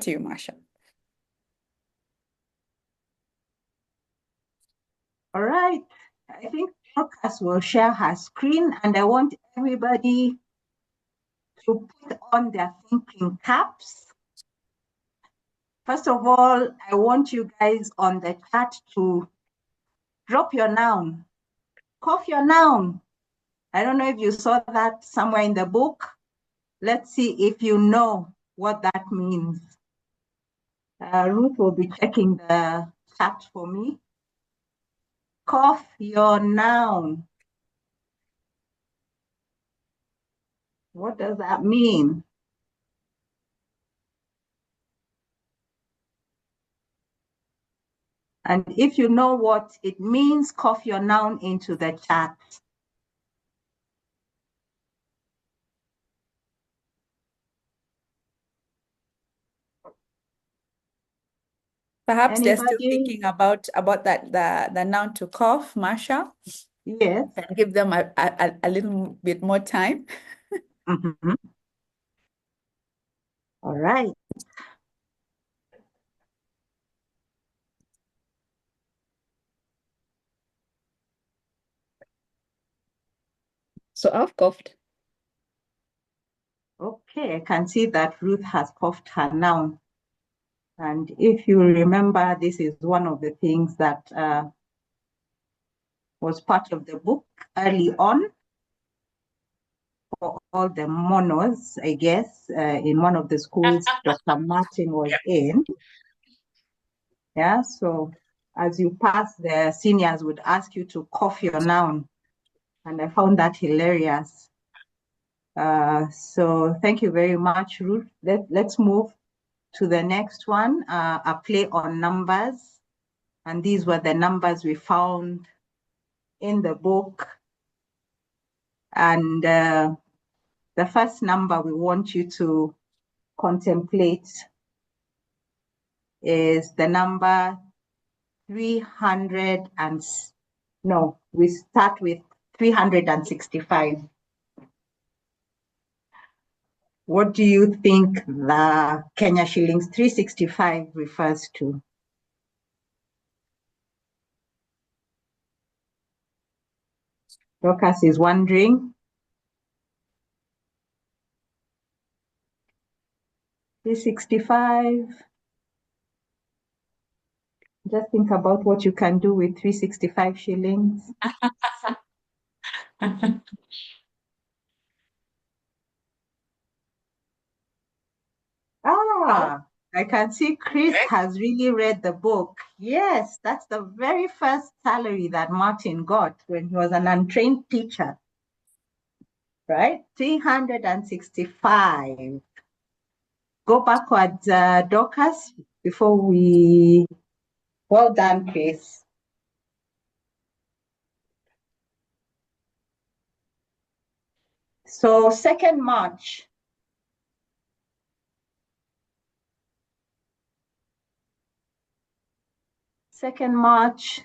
to you, Marsha. All right. I think Dorcas will share her screen, and I want everybody to put on their thinking caps. First of all, I want you guys on the chat to drop your noun, cough your noun. I don't know if you saw that somewhere in the book. Let's see if you know what that means. Ruth will be checking the chat for me. Cough your noun. What does that mean? And if you know what it means, cough your noun into the chat. Perhaps they're still thinking about that the noun to cough, Marsha. Yes. And give them a little bit more time. Mm-hmm. All right. So I've coughed. Okay, I can see that Ruth has coughed her noun. And if you remember, this is one of the things that was part of the book early on for all the monos, I guess, in one of the schools Dr. Martin was in. Yeah, so as you pass, the seniors would ask you to cough your noun. And I found that hilarious. So thank you very much, Ruth. Let's move to the next one, a play on numbers. And these were the numbers we found in the book. And the first number we want you to contemplate is the number 300 and, no, we start with 365. What do you think the Kenya shillings 365 refers to? Dorcas is wondering. 365. Just think about what you can do with 365 shillings. I can see Chris has really read the book. Yes, that's the very first salary that Martin got when he was an untrained teacher. Right? 365. Go backwards, Dorcas, before we... Well done, Chris. So 2nd March. March,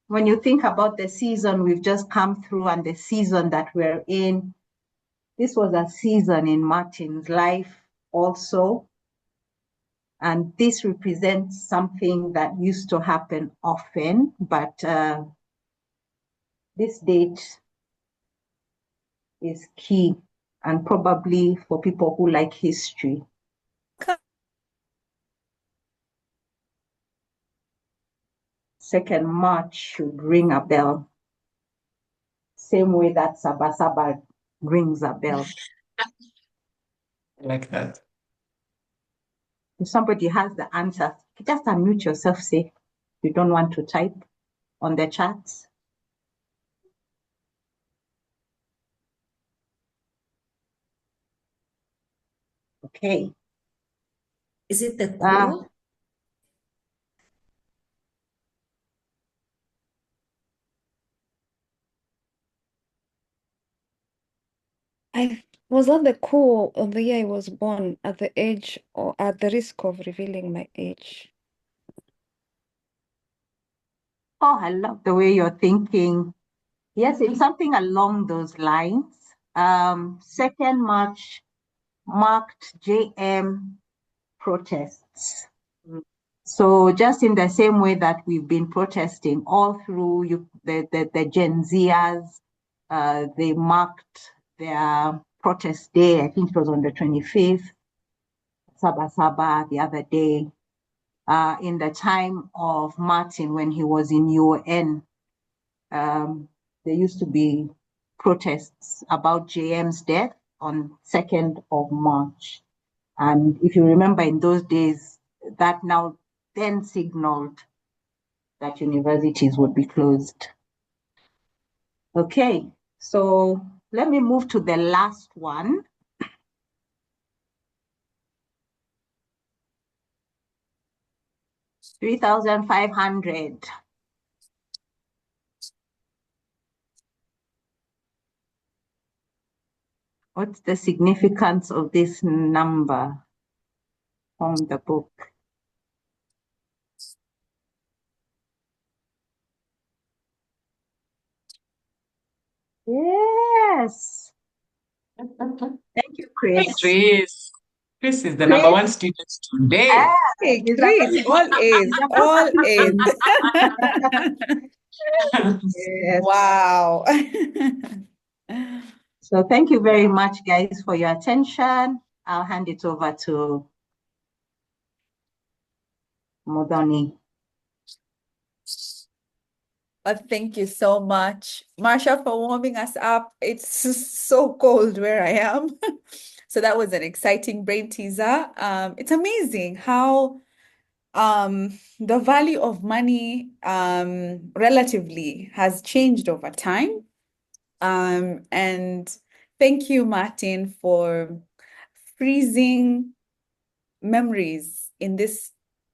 when you think about the season we've just come through and the season that we're in, this was a season in Martin's life also. And this represents something that used to happen often, but this date is key, and probably for people who like history. 2nd March should ring a bell. Same way that Saba Saba rings a bell. I like that. If somebody has the answer, just unmute yourself, say you don't want to type on the chat. Okay. Is it the cool? Was that the coup of the year I was born, at the age or at the risk of revealing my age? Oh, I love the way you're thinking. Yes, it's something along those lines. 2nd March marked JM protests. Mm. So just in the same way that we've been protesting all through the Gen Zers, they marked their protest day, I think it was on the 25th, Sabasaba the other day, in the time of Martin when he was in UN. There used to be protests about JM's death on 2nd of March. And if you remember in those days, that now then signaled that universities would be closed. Okay, so let me move to the last one. $3,500. What's the significance of this number from the book? Yes. Thank you, Hey, Chris. Chris. Chris is the number one student today. Hey, He's Chris, all A's, all A's. Yes. Wow. So thank you very much, guys, for your attention. I'll hand it over to Modoni. Well, thank you so much, Marsha, for warming us up. It's so cold where I am. So that was an exciting brain teaser. It's amazing how the value of money relatively has changed over time. And thank you, Martin, for freezing memories in this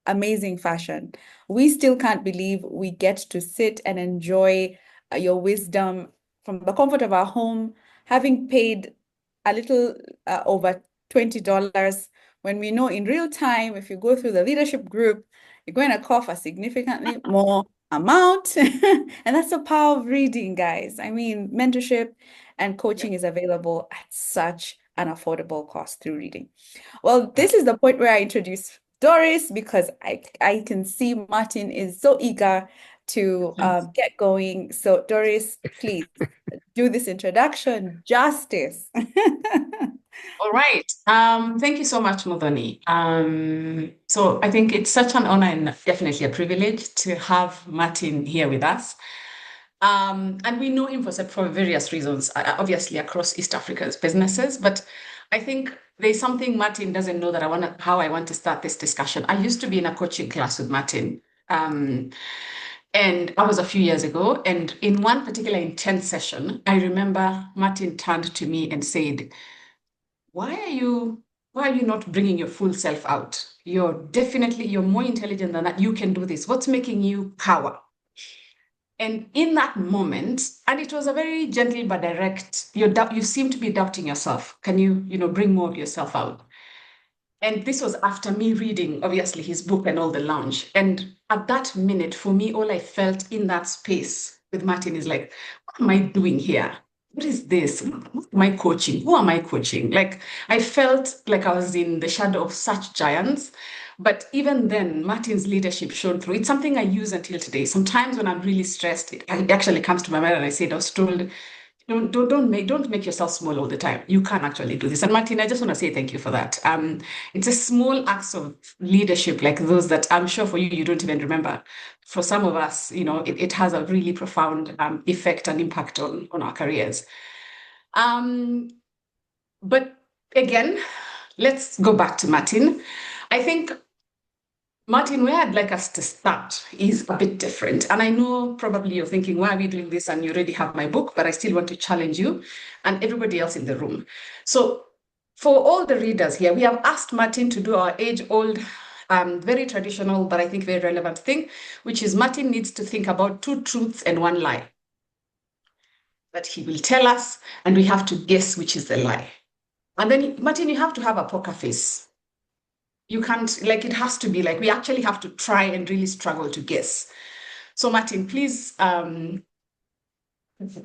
amazing fashion. We still can't believe we get to sit and enjoy your wisdom from the comfort of our home, having paid a little over $20, when we know in real time, if you go through the leadership group, you're going to cough a significantly more amount. And that's the power of reading, guys. I mean, mentorship and coaching is available at such an affordable cost through reading. Well, this is the point where I introduce Doris because I can see Martin is so eager to get going. So Doris, please do this introduction justice. All right. Thank you so much, Modoni. So I think it's such an honor and definitely a privilege to have Martin here with us. And we know him for various reasons, obviously across East Africa's businesses. But I think there's something Martin doesn't know that how I want to start this discussion. I used to be in a coaching class with Martin. And that was a few years ago. And in one particular intense session, I remember Martin turned to me and said, why are you not bringing your full self out? You're more intelligent than that. You can do this. What's making you cower? And in that moment, and it was a very gentle but direct, you seem to be doubting yourself. Can you bring more of yourself out? And this was after me reading, obviously, his book and all the lounge. And at that minute, for me, all I felt in that space with Martin is like, what am I doing here? What is this? What am I coaching? Who am I coaching? Like, I felt like I was in the shadow of such giants. But even then, Martin's leadership showed through. It's something I use until today. Sometimes when I'm really stressed, it actually comes to my mind and I say, I was told, don't make yourself small all the time. You can actually do this. And Martin, I just want to say thank you for that. It's a small acts of leadership like those that I'm sure for you don't even remember. For some of us, it has a really profound effect and impact on our careers. But again, let's go back to Martin. I think Martin, where I'd like us to start is a bit different. And I know probably you're thinking, why are we doing this? And you already have my book, but I still want to challenge you and everybody else in the room. So for all the readers here, we have asked Martin to do our age-old, very traditional, but I think very relevant thing, which is Martin needs to think about 2 truths and 1 lie that he will tell us, and we have to guess which is the lie. And then, Martin, you have to have a poker face. You can't, it has to be we actually have to try and really struggle to guess. So Martin, please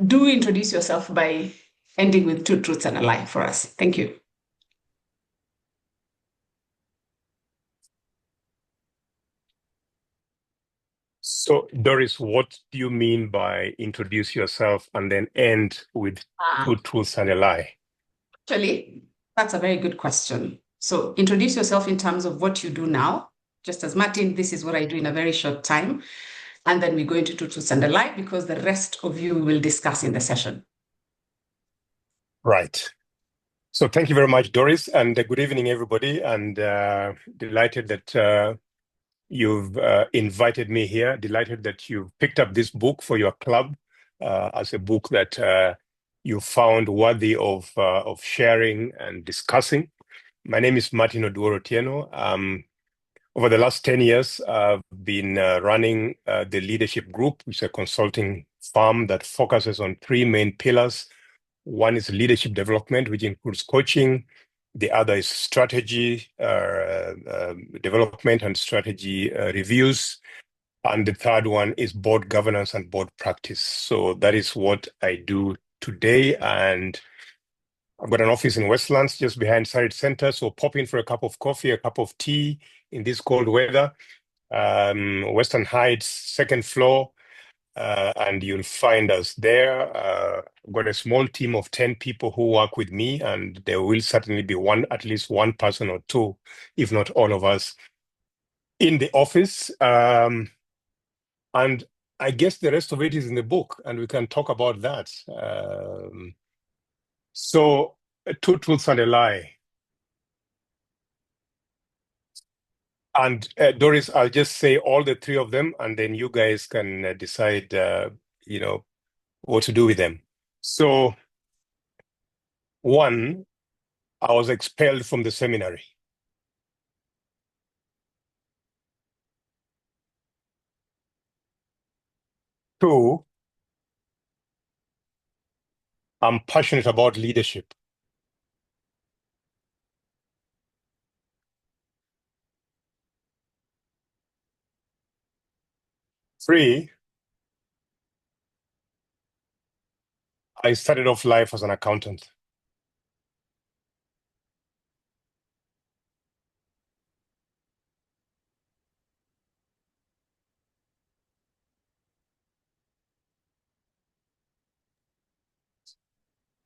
do introduce yourself by ending with 2 truths and a lie for us. Thank you. So, Doris, what do you mean by introduce yourself and then end with two truths and a lie? Actually, that's a very good question. So introduce yourself in terms of what you do now. Just as Martin, this is what I do in a very short time. And then we go into two truths and a lie because the rest of you will discuss in the session. Right. So thank you very much, Doris, and good evening, everybody. And delighted that you've invited me here. Delighted that you've picked up this book for your club as a book that you found worthy of sharing and discussing. My name is Martin Oduor Otieno. Over the last 10 years, I've been running the Leadership Group, which is a consulting firm that focuses on three main pillars. One is leadership development, which includes coaching. The other is strategy development and strategy reviews. And the third one is board governance and board practice. So that is what I do today. And I've got an office in Westlands just behind Sarit Center. So pop in for a cup of coffee, a cup of tea in this cold weather. Western Heights, second floor. And you'll find us there. I've got a small team of 10 people who work with me, and there will certainly be at least one person or two, if not all of us, in the office. And I guess the rest of it is in the book, and we can talk about that. So, two truths and a lie. And Doris, I'll just say all the three of them, and then you guys can decide, what to do with them. So, one, I was expelled from the seminary. Two, I'm passionate about leadership. Three, I started off life as an accountant.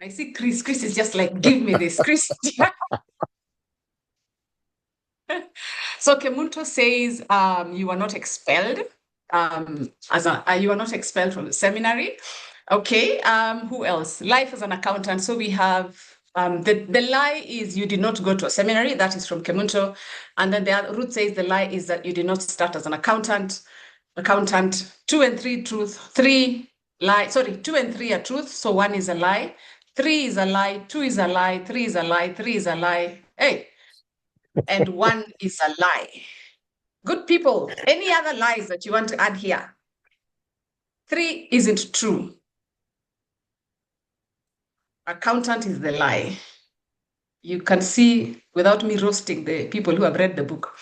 I see Chris. Chris is just like, give me this, Chris. So Kemunto says you are not expelled. You are not expelled from the seminary. Okay. Who else? Life as an accountant. So we have the lie is you did not go to a seminary. That is from Kemunto. And then the other Ruth says the lie is that you did not start as an accountant. Accountant. 2 and 3 truth. 3 lie. Sorry, 2 and 3 are truth. So 1 is a lie. 3 is a lie. 2 is a lie. 3 is a lie. 3 is a lie. Hey. And 1 is a lie. Good people, any other lies that you want to add here? 3 isn't true. Accountant is the lie. You can see without me roasting the people who have read the book.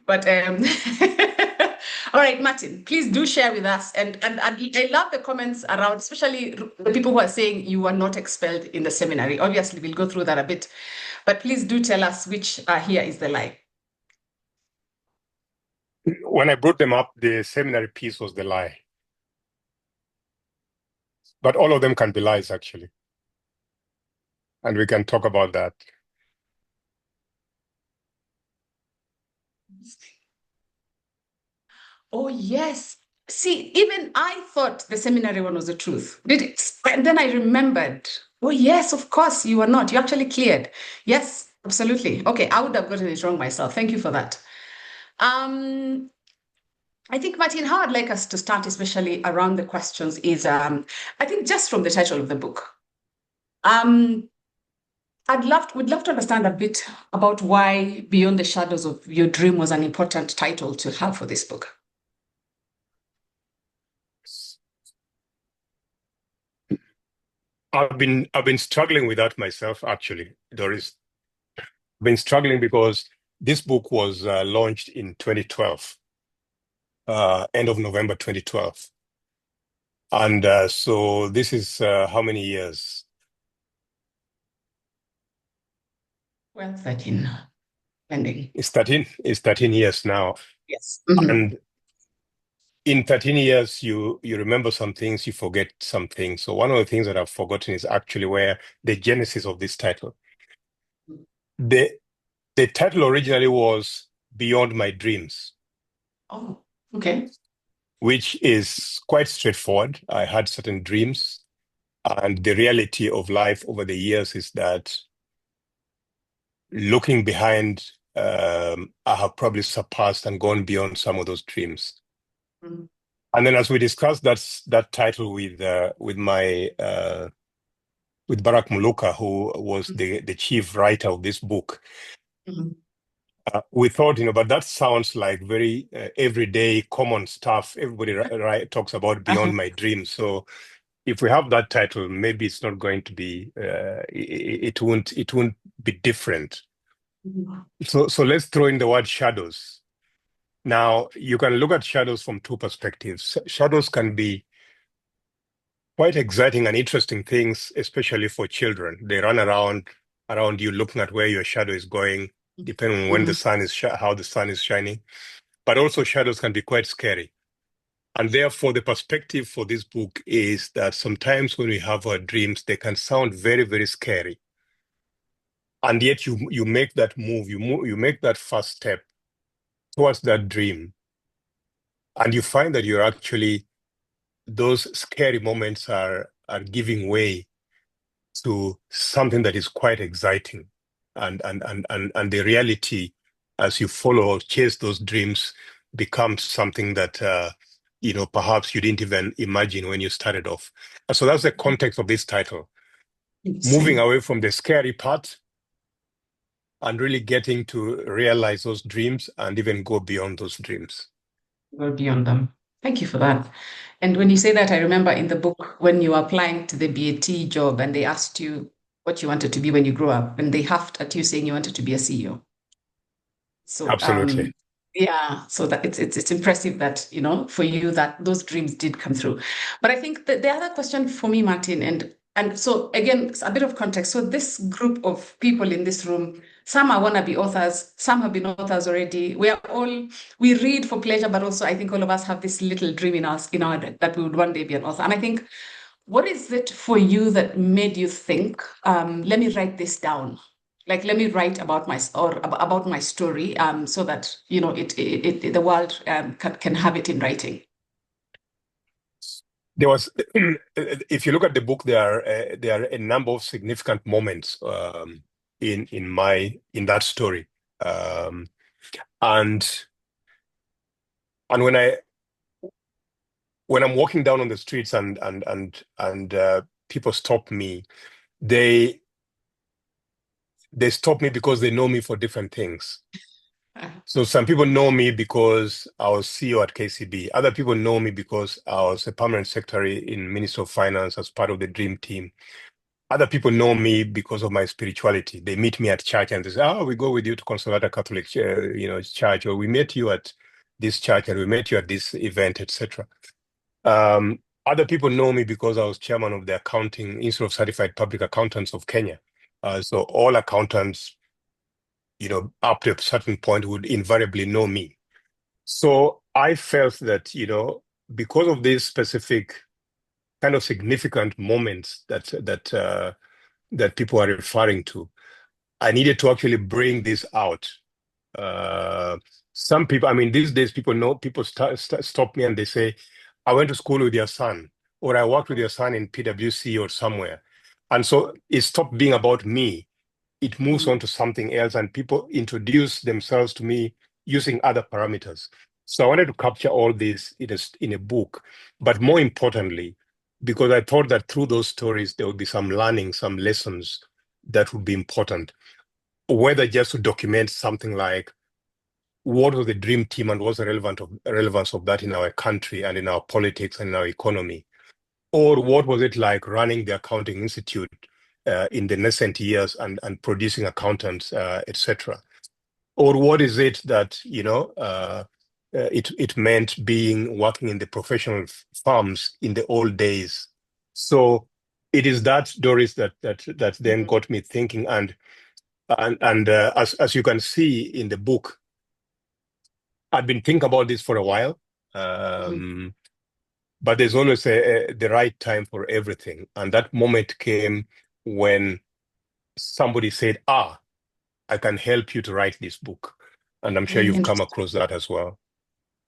But all right, Martin, please do share with us. And I love the comments around, especially the people who are saying you are not expelled in the seminary. Obviously, we'll go through that a bit. But please do tell us which here is the lie. When I brought them up, the seminary piece was the lie. But all of them can be lies, actually. And we can talk about that. Oh, yes. See, even I thought the seminary one was the truth. Did it? And then I remembered, oh, yes, of course, you were not. You actually cleared. Yes, absolutely. Okay, I would have gotten it wrong myself. Thank you for that. I think, Martin, how I'd like us to start, especially around the questions, is I think just from the title of the book. We'd love to understand a bit about why Beyond the Shadows of Your Dream was an important title to have for this book. I've been struggling with that myself, actually, Doris. I've been struggling because this book was launched in 2012, end of November 2012. And so this is how many years? Well, 13, ending. It's 13 years now. Yes. Mm-hmm. And in 13 years, you remember some things, you forget some things. So one of the things that I've forgotten is actually where the genesis of this title. The title originally was Beyond My Dreams. Oh, okay. Which is quite straightforward. I had certain dreams, and the reality of life over the years is that looking behind, I have probably surpassed and gone beyond some of those dreams. Mm-hmm. And then, as we discussed that title with Barak Muluka, who was the chief writer of this book, we thought, but that sounds like very everyday, common stuff. Everybody talks about beyond my dreams. So if we have that title, maybe it's not going to be. It won't be different. So let's throw in the word shadows. Now you can look at shadows from two perspectives. Shadows can be quite exciting and interesting things, especially for children. They run around you, looking at where your shadow is going, depending on when the sun is how the sun is shining. But also shadows can be quite scary. And therefore, the perspective for this book is that sometimes when we have our dreams, they can sound very, very scary. And yet you make that move, you make that first step towards that dream. And you find that you're actually, those scary moments are giving way to something that is quite exciting. And the reality, as you follow or chase those dreams, becomes something that perhaps you didn't even imagine when you started off. And so that's the context of this title. Moving away from the scary part and really getting to realize those dreams and even go beyond those dreams. Go beyond them. Thank you for that. And when you say that, I remember in the book when you were applying to the BAT job and they asked you what you wanted to be when you grew up, and they huffed at you saying you wanted to be a CEO. So Absolutely. yeah, so that it's impressive that, for you that those dreams did come through. But I think that the other question for me, Martin, and so again, a bit of context. So this group of people in this room, some are wannabe authors, some have been authors already. We read for pleasure, but also I think all of us have this little dream in us, that we would one day be an author. And I think, what is it for you that made you think, let me write this down? Like, let me write about my story, so that the world can have it in writing. There was, if you look at the book, there are a number of significant moments in that story, and when I'm walking down on the streets and people stop me, they stop me because they know me for different things. So some people know me because I was CEO at KCB. Other people know me because I was a permanent secretary in Ministry of Finance as part of the Dream Team. Other people know me because of my spirituality. They meet me at church and they say, "Oh, we go with you to Consolata Catholic, church, or we met you at this church and we met you at this event, etc." Other people know me because I was chairman of the Accounting Institute of Certified Public Accountants of Kenya. So all accountants, up to a certain point would invariably know me. So I felt that, because of these specific kind of significant moments that people are referring to, I needed to actually bring this out. Some people, these days people stop me and they say, "I went to school with your son," or "I worked with your son in PwC or somewhere." And so it stopped being about me. It moves on to something else, and people introduce themselves to me using other parameters. So I wanted to capture all this in a book, but more importantly, because I thought that through those stories, there would be some learning, some lessons that would be important, whether just to document something like what was the dream team and what's the relevance of that in our country and in our politics and in our economy, or what was it like running the accounting institute in the nascent years and producing accountants, etc. Or what is it that it meant working in the professional firms in the old days. So it is that, Doris, that then got me thinking, and as you can see in the book, I've been thinking about this for a while, But there's always the right time for everything. And that moment came when somebody said, I can help you to write this book. And I'm sure you've come across that as well.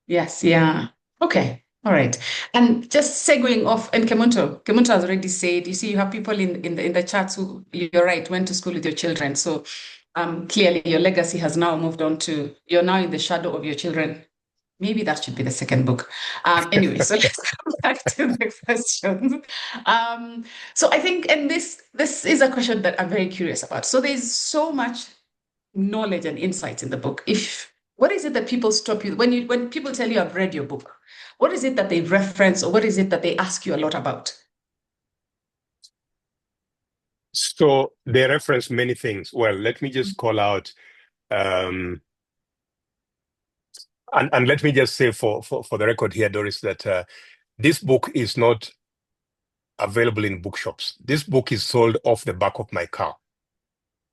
Yes, yeah. Okay. All right. And just segueing off, and Kemunto has already said, you see, you have people in the chats who, you're right, went to school with your children. So clearly your legacy has now moved on to, you're now in the shadow of your children. Maybe that should be the second book. Anyway, so let's come back to the question. So I think, and this is a question that I'm very curious about. So there's so much knowledge and insights in the book. What is it that people stop you when people tell you I've read your book? What is it that they reference, or what is it that they ask you a lot about? So they reference many things. Well, let me just call out, and let me just say for the record here, Doris, that this book is not available in bookshops. This book is sold off the back of my car.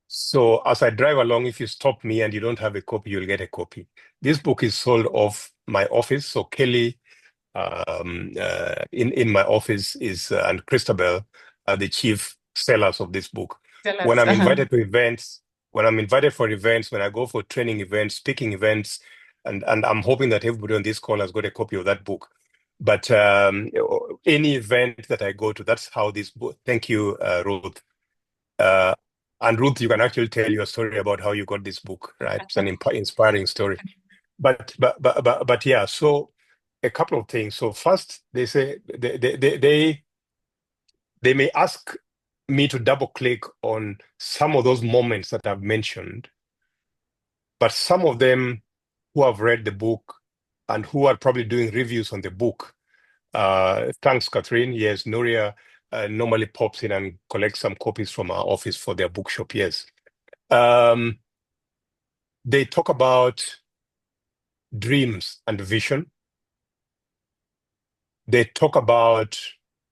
So as I drive along, if you stop me and you don't have a copy, you'll get a copy. This book is sold off my office. So Kelly in my office is and Christabel are the chief sellers of this book. When I'm invited to events, when I go for training events, speaking events, and I'm hoping that everybody on this call has got a copy of that book. But any event that I go to, that's how this book. Thank you, Ruth. And Ruth, you can actually tell your story about how you got this book, right? It's an inspiring story. But yeah, so a couple of things. So first, they say they may ask me to double click on some of those moments that I've mentioned, but some of them who have read the book and who are probably doing reviews on the book. Thanks, Catherine. Yes, Nuria normally pops in and collects some copies from our office for their bookshop. Yes. They talk about dreams and vision. They talk about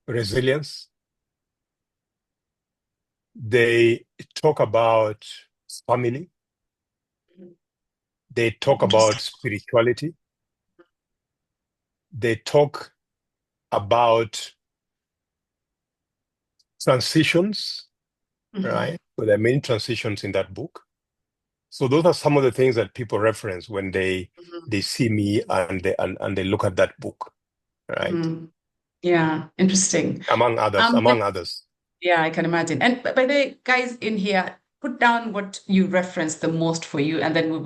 resilience. They talk about family. They talk about spirituality. They talk about transitions, right? So there are many transitions in that book. So those are some of the things that people reference when they see me and they look at that book, right? Yeah, interesting. Among others. Yeah, I can imagine. And by the way, guys in here, put down what you reference the most for you, and then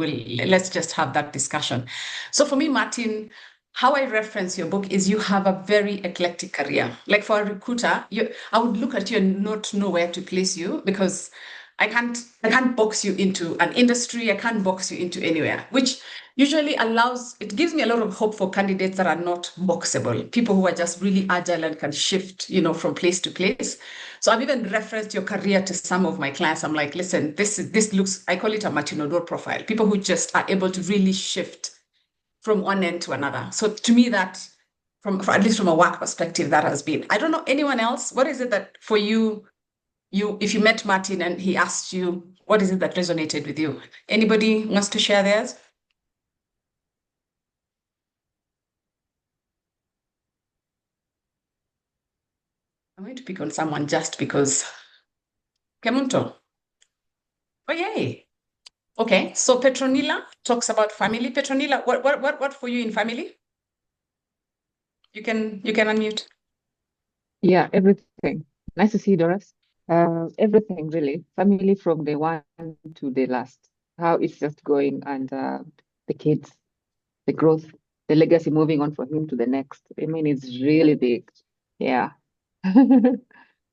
let's just have that discussion. So for me, Martin, how I reference your book is you have a very eclectic career. Like for a recruiter, I would look at you and not know where to place you, because I can't box you into an industry. I can't box you into anywhere, which usually it gives me a lot of hope for candidates that are not boxable, people who are just really agile and can shift, from place to place. So I've even referenced your career to some of my clients. I'm like, listen, this looks, I call it a Martin Oduor profile, people who just are able to really shift from one end to another. So to me, that at least from a work perspective, that has been, I don't know anyone else. What is it that for you, if you met Martin and he asked you, what is it that resonated with you? Anybody wants to share theirs? I'm going to pick on someone just because. Kemunto. Oh, yay. Okay, so Petronilla talks about family. Petronilla, what for you in family? You can unmute. Yeah, everything. Nice to see you, Doris. Everything really. Family from the one to the last. How it's just going, and the kids, the growth, the legacy moving on from him to the next. I mean, it's really big. Yeah.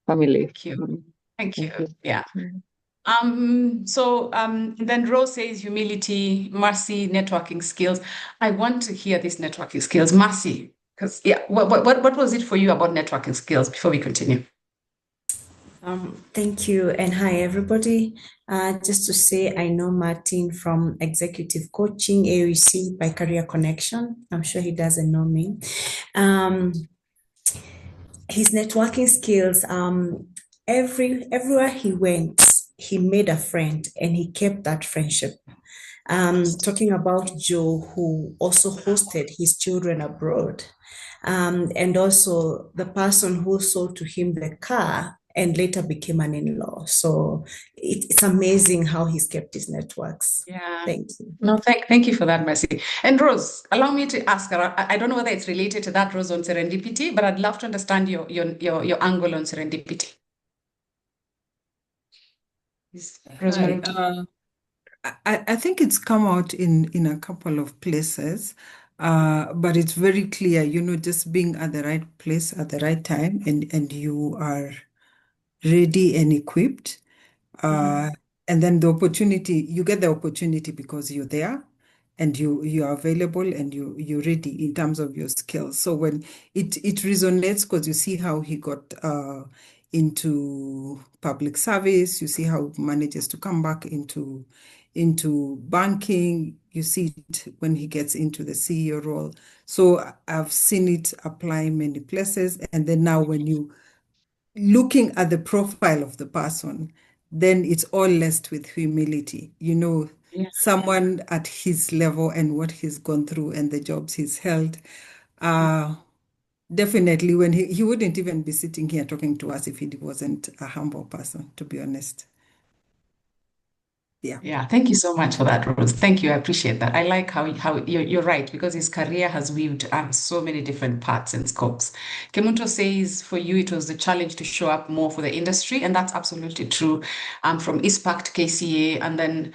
Family. Thank you. Thank you. Yeah. Then Rose says humility, Mercy, networking skills. I want to hear these networking skills. Mercy, because what was it for you about networking skills before we continue? Thank you, and hi everybody. Just to say, I know Martin from Executive Coaching AUC by Career Connection. I'm sure he doesn't know me. His networking skills, everywhere he went, he made a friend and he kept that friendship. Talking about Joe, who also hosted his children abroad, and also the person who sold to him the car and later became an in-law. So it's amazing how he's kept his networks. Yeah. Thank you. No, thank you for that, Mercy. And Rose, allow me to ask her. I don't know whether it's related to that, Rose, on serendipity, but I'd love to understand your angle on serendipity. Rosemary. Hi. I think it's come out in a couple of places, but it's very clear, just being at the right place at the right time, and you are ready and equipped. And then you get the opportunity because you're there and you are available and you're ready in terms of your skills. So when it resonates because you see how he got into public service, you see how he manages to come back into banking, you see it when he gets into the CEO role. So I've seen it apply many places. And then now when you looking at the profile of the person, then it's all laced with humility. Yeah. Someone at his level and what he's gone through and the jobs he's held. Definitely, when he wouldn't even be sitting here talking to us if he wasn't a humble person, to be honest. Yeah. Yeah, thank you so much for that, Rose. Thank you. I appreciate that. I like how you're right, because his career has weaved so many different parts and scopes. Kemunto says for you it was the challenge to show up more for the industry, and that's absolutely true. From ISPAC to KCA, and then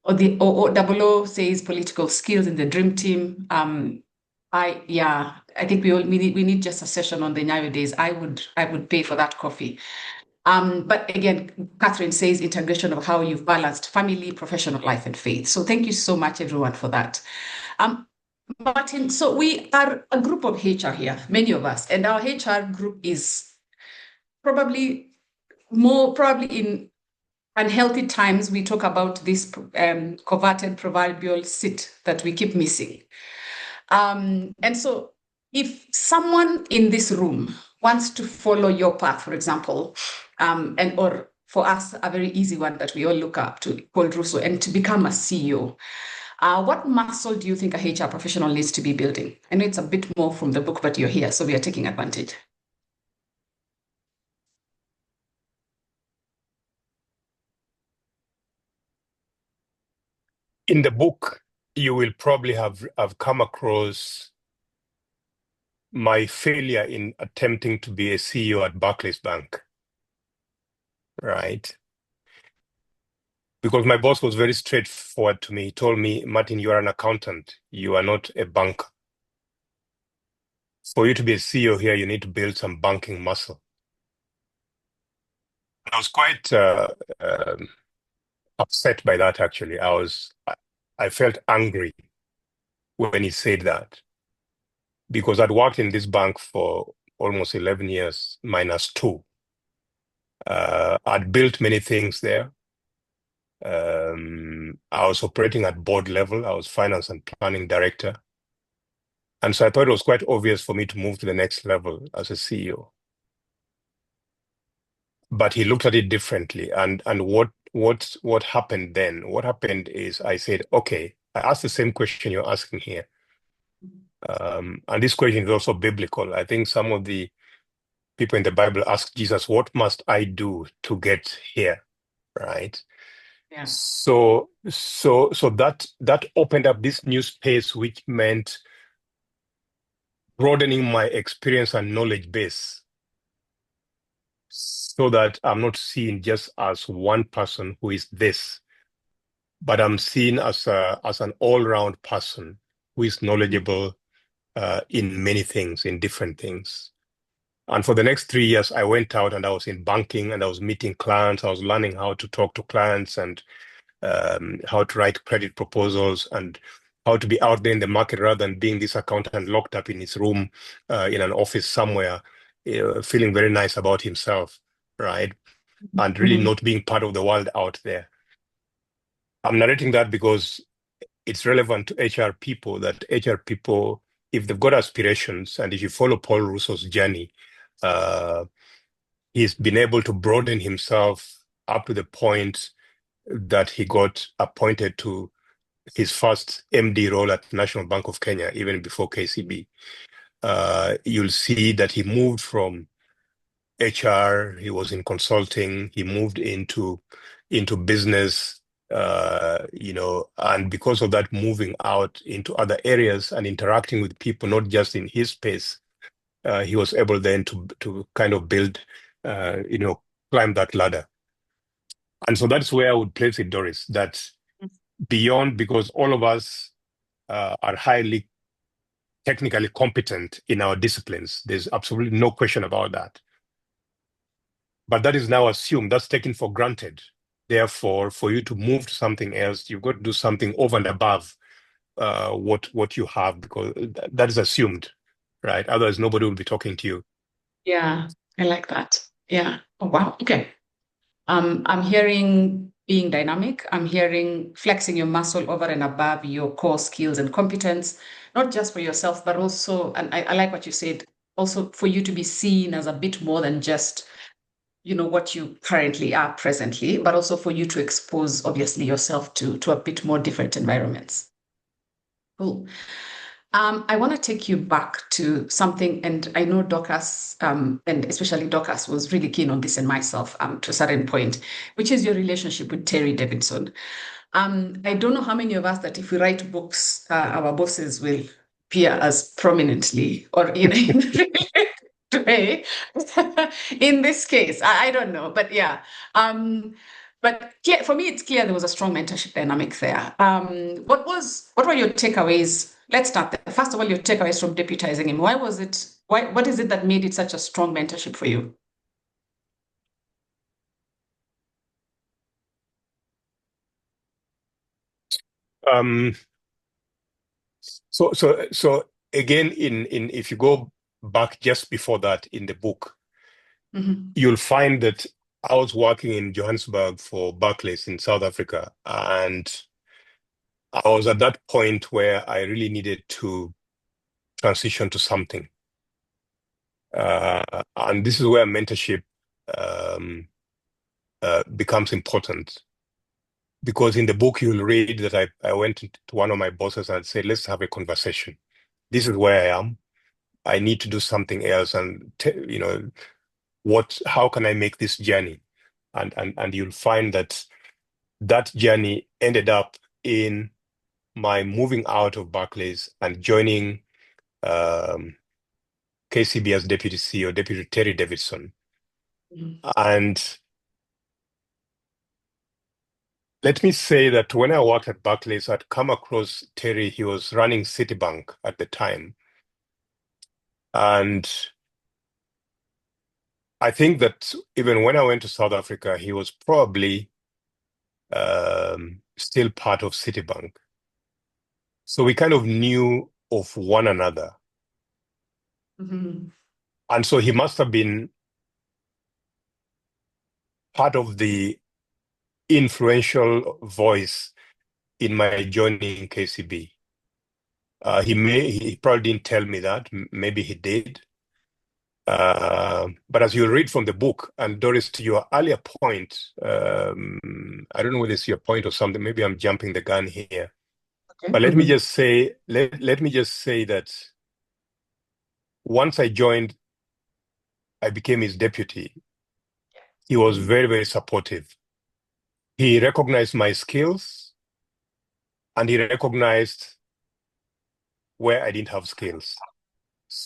or the OO says political skills in the dream team. I think we need just a session on the nowadays. I would pay for that coffee. But again, Catherine says integration of how you've balanced family, professional life, and faith. So thank you so much, everyone, for that. Martin, so we are a group of HR here, many of us, and our HR group is probably in unhealthy times. We talk about this coveted proverbial seat that we keep missing. And so if someone in this room wants to follow your path, for example, or for us, a very easy one that we all look up to, Paul Russo, and to become a CEO, what muscle do you think a HR professional needs to be building? I know it's a bit more from the book, but you're here, so we are taking advantage. In the book, you will probably have come across my failure in attempting to be a CEO at Barclays Bank, right? Because my boss was very straightforward to me. He told me, Martin, you are an accountant. You are not a banker. For you to be a CEO here, you need to build some banking muscle. I was quite upset by that, actually. I felt angry when he said that, because I'd worked in this bank for almost 11 years, minus 2. I'd built many things there. I was operating at board level. I was finance and planning director. And so I thought it was quite obvious for me to move to the next level as a CEO. But he looked at it differently. And what happened then? What happened is I said, okay, I asked the same question you're asking here. And this question is also biblical. I think some of the people in the Bible ask Jesus, what must I do to get here? Right? Yeah. So that opened up this new space, which meant broadening my experience and knowledge base, so that I'm not seen just as one person who is this, but I'm seen as an all-round person who is knowledgeable in many things, in different things. And for the next 3 years, I went out and I was in banking and I was meeting clients. I was learning how to talk to clients and how to write credit proposals and how to be out there in the market rather than being this accountant locked up in his room in an office somewhere, feeling very nice about himself, right? And really not being part of the world out there. I'm narrating that because it's relevant to HR people, that HR people, if they've got aspirations, and if you follow Paul Russo's journey, he's been able to broaden himself up to the point that he got appointed to his first MD role at National Bank of Kenya, even before KCB. You'll see that he moved from HR, he was in consulting, he moved into business, and because of that, moving out into other areas and interacting with people, not just in his space, he was able then to kind of build, climb that ladder. And so that's where I would place it, Doris, that beyond, because all of us are highly technically competent in our disciplines. There's absolutely no question about that. But that is now assumed, that's taken for granted. Therefore, for you to move to something else, you've got to do something over and above what you have, because that is assumed, right? Otherwise, nobody will be talking to you. Yeah, I like that. Yeah. Oh, wow. Okay. I'm hearing being dynamic. I'm hearing flexing your muscle over and above your core skills and competence, not just for yourself, but also, and I like what you said, also for you to be seen as a bit more than just, what you currently are presently, but also for you to expose, obviously, yourself to a bit more different environments. Cool. I want to take you back to something, and I know Dorcas, and especially Dorcas, was really keen on this, and myself, to a certain point, which is your relationship with Terry Davidson. I don't know how many of us that if we write books, our bosses will appear as prominently or in a way. In this case, I don't know, but yeah. But for me, it's clear there was a strong mentorship dynamic there. What were your takeaways? Let's start there. First of all, your takeaways from deputizing him. What is it that made it such a strong mentorship for you? So again, in if you go back just before that in the book, you'll find that I was working in Johannesburg for Barclays in South Africa, and I was at that point where I really needed to transition to something. And this is where mentorship becomes important. Because in the book, you'll read that I went to one of my bosses and said, let's have a conversation. This is where I am. I need to do something else. And, how can I make this journey? And you'll find that journey ended up in my moving out of Barclays and joining KCB as Deputy CEO, Deputy Terry Davidson. And let me say that when I worked at Barclays, I'd come across Terry. He was running Citibank at the time. And I think that even when I went to South Africa, he was probably still part of Citibank. So we kind of knew of one another. And so he must have been part of the influential voice in my joining KCB. He probably didn't tell me that. Maybe he did. But as you read from the book, and Doris, to your earlier point, I don't know whether it's your point or something. Maybe I'm jumping the gun here. Okay. But let me just say that once I joined, I became his deputy. He was very, very supportive. He recognized my skills, and he recognized where I didn't have skills.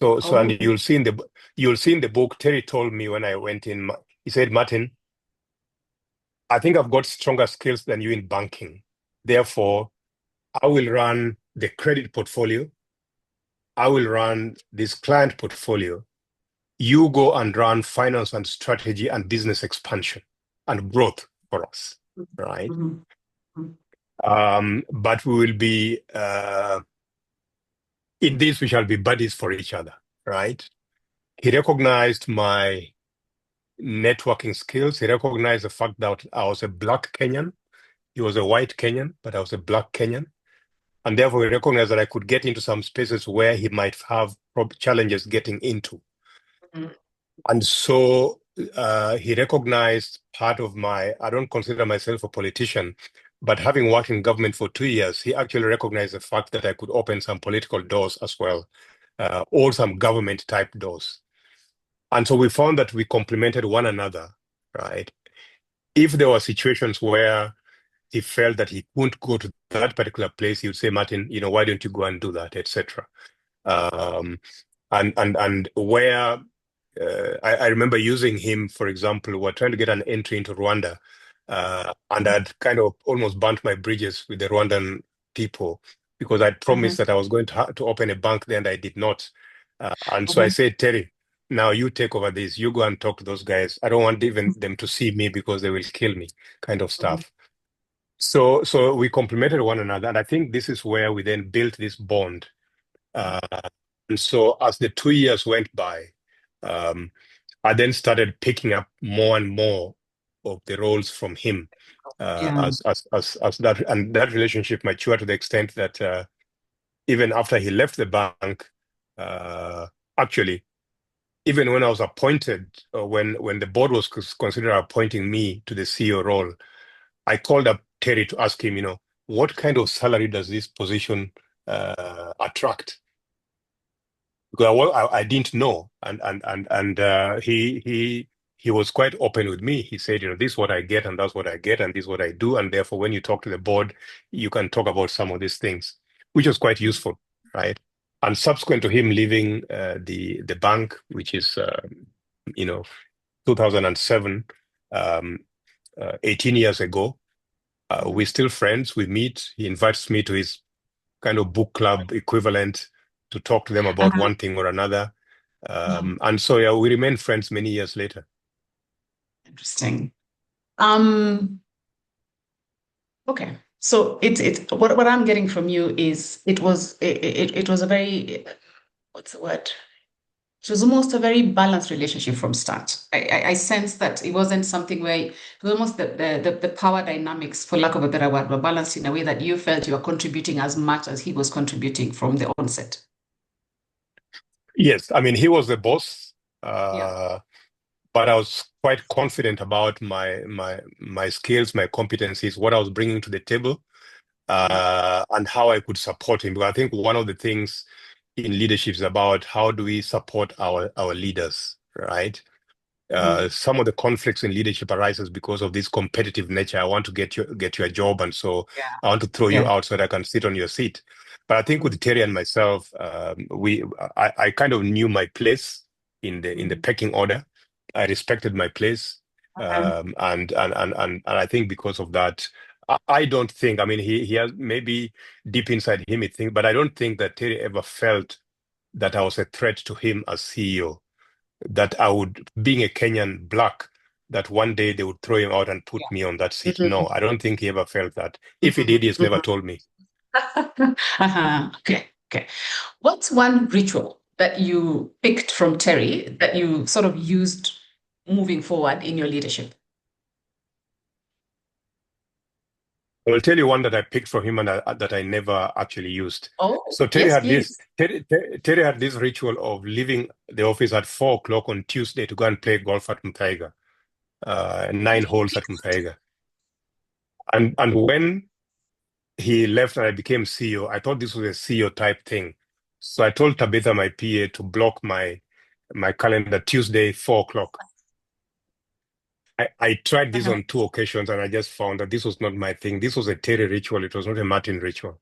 And you'll see in the book, Terry told me when I went in, he said, Martin, I think I've got stronger skills than you in banking. Therefore, I will run the credit portfolio. I will run this client portfolio. You go and run finance and strategy and business expansion and growth for us, right? But we will be, in this, we shall be buddies for each other, right? He recognized my networking skills. He recognized the fact that I was a Black Kenyan. He was a white Kenyan, but I was a Black Kenyan. And therefore, he recognized that I could get into some spaces where he might have challenges getting into. And so he recognized part of I don't consider myself a politician, but having worked in government for 2 years, he actually recognized the fact that I could open some political doors as well, or some government type doors. And so we found that we complemented one another, right? If there were situations where he felt that he couldn't go to that particular place, he would say, Martin, why don't you go and do that, etc. And where I remember using him, for example, we're trying to get an entry into Rwanda, and I'd kind of almost burnt my bridges with the Rwandan people because I'd promised that I was going to open a bank there, and I did not. And so I said, Terry, now you take over this. You go and talk to those guys. I don't want even them to see me because they will kill me, kind of stuff. So we complemented one another, and I think this is where we then built this bond. And so as the 2 years went by, I then started picking up more and more of the roles from him, as that, and that relationship matured to the extent that even after he left the bank, actually, even when I was appointed, when the board was considering appointing me to the CEO role, I called up Terry to ask him, what kind of salary does this position attract? Because I didn't know, and he was quite open with me. He said, this is what I get, and that's what I get, and this is what I do, and therefore, when you talk to the board, you can talk about some of these things, which was quite useful, right? And subsequent to him leaving the bank, which is 2007, 18 years ago, we're still friends. We meet. He invites me to his kind of book club equivalent to talk to them about one thing or another. And so, yeah, we remain friends many years later. Interesting. Okay. So what I'm getting from you is it was a very, what's the word? It was almost a very balanced relationship from start. I sense that it wasn't something where it was almost the power dynamics, for lack of a better word, were balanced in a way that you felt you were contributing as much as he was contributing from the onset. Yes, I mean, he was the boss, Yeah. but I was quite confident about my skills, my competencies, what I was bringing to the table, and how I could support him. Because I think one of the things in leadership is about how do we support our leaders, right? Some of the conflicts in leadership arises because of this competitive nature. I want to get you a job, and so I want to throw you out so that I can sit on your seat. But I think with Terry and myself, I kind of knew my place in the pecking order. I respected my place, and I think because of that, I don't think. I mean, he has maybe deep inside him, he think, but I don't think that Terry ever felt that I was a threat to him as CEO. That I would, being a Kenyan black, that one day they would throw him out and put me on that seat. No, I don't think he ever felt that. If he did, he's never told me. Okay. What's one ritual that you picked from Terry that you sort of used moving forward in your leadership? I will tell you one that I picked from him and that I never actually used. Oh, So Terry yes, had please. Terry had this ritual of leaving the office at 4:00 on Tuesday to go and play golf at Muthaiga, 9 holes at Muthaiga. And when he left and I became CEO, I thought this was a CEO type thing. So I told Tabitha, my PA, to block my calendar Tuesday, 4:00. I tried this on 2 occasions and I just found that this was not my thing. This was a Terry ritual. It was not a Martin ritual.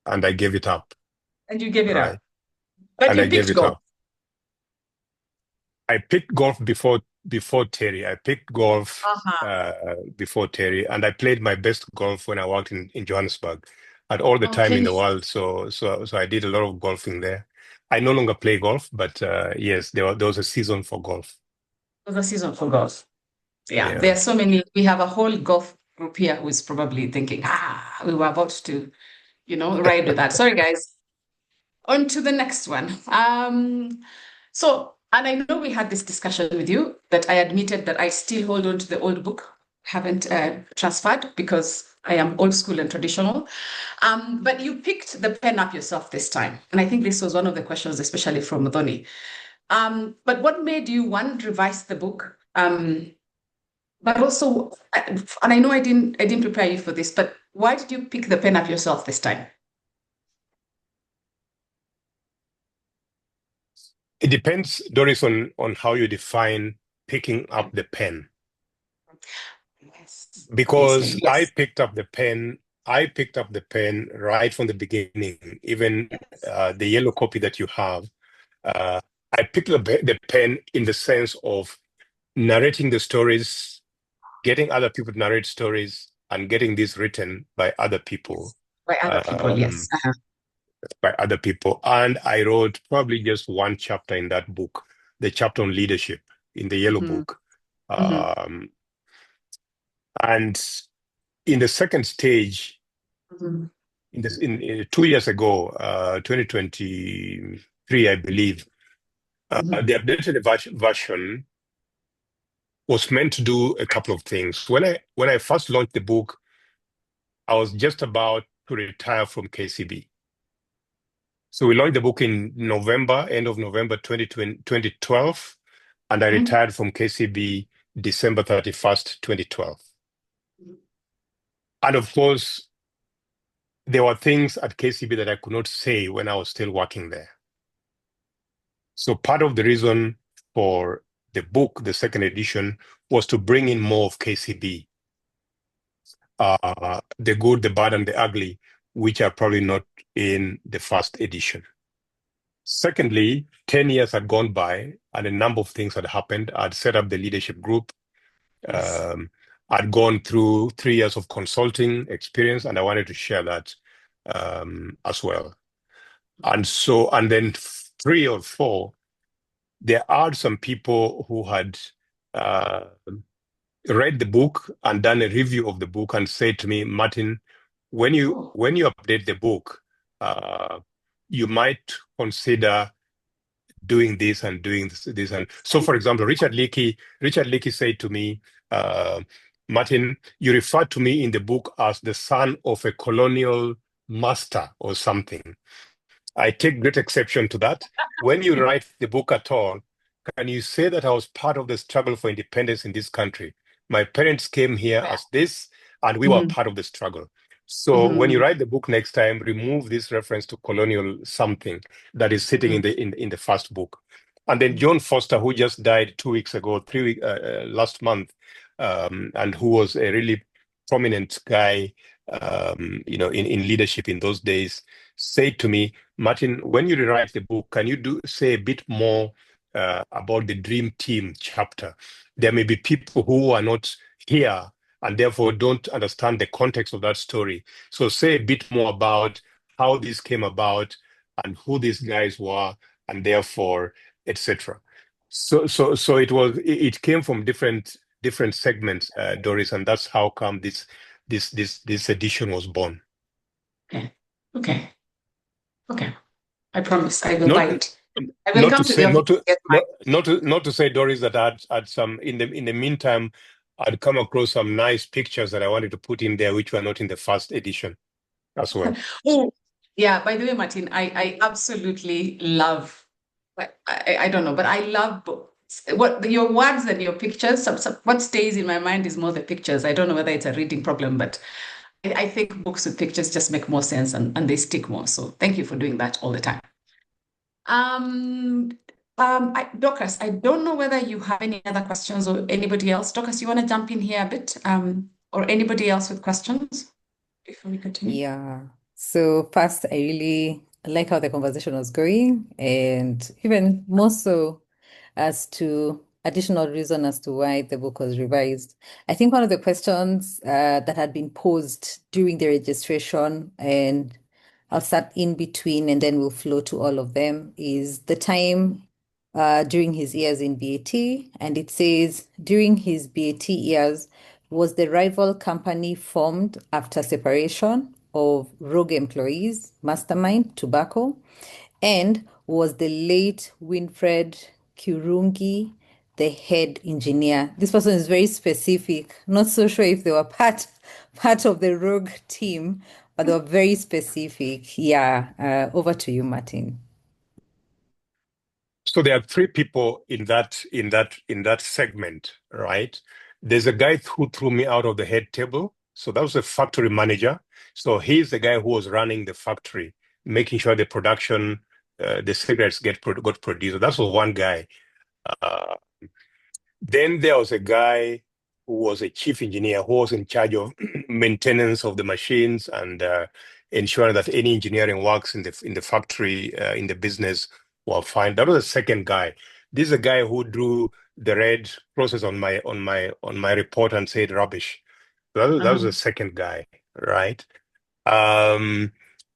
And I gave it up. And you gave it Right. up. But And you I gave picked it golf. up. I picked golf before Terry. I picked golf before Terry, and I played my best golf when I worked in Johannesburg. At all the time in the world, so I did a lot of golfing there. I no longer play golf, but yes, there was a season for golf. It was a season for golf. Yeah. There are so many. We have a whole golf group here who is probably thinking, we were about to, ride with that. Sorry, guys. On to the next one. And I know we had this discussion with you that I admitted that I still hold on to the old book, haven't transferred because I am old school and traditional. But you picked the pen up yourself this time. And I think this was one of the questions, especially from Modoni. But what made you, one, revise the book But also, and I know I didn't prepare you for this, but why did you pick the pen up yourself this time? It depends, Doris, on how you define picking up the pen. Yes, Because obviously, yes. I picked up the pen right from the beginning, even the yellow copy that you have. I picked up the pen in the sense of narrating the stories, getting other people to narrate stories, and getting this written by other people. By other people, yes. By other people. And I wrote probably just one chapter in that book, the chapter on leadership in the yellow book. And in the second stage, in 2 years ago, 2023, I believe, the updated version was meant to do a couple of things. When I first launched the book, I was just about to retire from KCB. So we launched the book in end of November 2012, and I retired from KCB December 31st, 2012. And of course, there were things at KCB that I could not say when I was still working there. So part of the reason for the book, the second edition, was to bring in more of KCB, the good, the bad, and the ugly, which are probably not in the first edition. Secondly, 10 years had gone by and a number of things had happened. I'd set up the leadership group. Yes. I'd gone through 3 years of consulting experience, and I wanted to share that as well. And then 3 or 4, there are some people who had read the book and done a review of the book and said to me, Martin, when you update the book, you might consider doing this and doing this. And so, for example, Richard Leakey said to me, Martin, you refer to me in the book as the son of a colonial master or something. I take great exception to that. When you write the book at all, can you say that I was part of the struggle for independence in this country? My parents came here as this, and we were part of the struggle. So when you write the book next time, remove this reference to colonial something that is sitting in the first book. And then John Foster, who just died 2 weeks ago, last month, and who was a really prominent guy, in leadership in those days, said to me, Martin, when you rewrite the book, can you say a bit more about the Dream Team chapter? There may be people who are not here and therefore don't understand the context of that story. So say a bit more about how this came about and who these guys were, and therefore, etc. So it came from different segments, Doris, and that's how come this edition was born. Okay. I promise I will buy it. I will Not come to to say, the office to get mine. not to say, Doris, that I'd some in the meantime, I'd come across some nice pictures that I wanted to put in there, which were not in the first edition as well. Oh, yeah. By the way, Martin, I absolutely love. I don't know, but I love books. What your words and your pictures. What stays in my mind is more the pictures. I don't know whether it's a reading problem, but I think books with pictures just make more sense and they stick more. So thank you for doing that all the time. Dorcas, I don't know whether you have any other questions or anybody else. Dorcas, you want to jump in here a bit? Or anybody else with questions before we continue? Yeah. So first, I really like how the conversation was going, and even more so as to additional reason as to why the book was revised. I think one of the questions that had been posed during the registration, and I'll start in between and then we'll flow to all of them, is the time during his years in BAT. And it says, during his BAT years, was the rival company formed after separation of rogue employees, Mastermind, Tobacco, and was the late Winfred Kurungi the head engineer? This person is very specific. Not so sure if they were part of the rogue team, but they were very specific. Yeah. Over to you, Martin. So there are three people in that segment, right? There's a guy who threw me out of the head table. So that was a factory manager. So he's the guy who was running the factory, making sure the production, the cigarettes got produced. That was one guy. Uh, then there was a guy who was a chief engineer who was in charge of maintenance of the machines and ensuring that any engineering works in the factory, in the business were fine. That was the second guy. This is a guy who drew the red crosses on my report and said rubbish. That was the second guy, right? And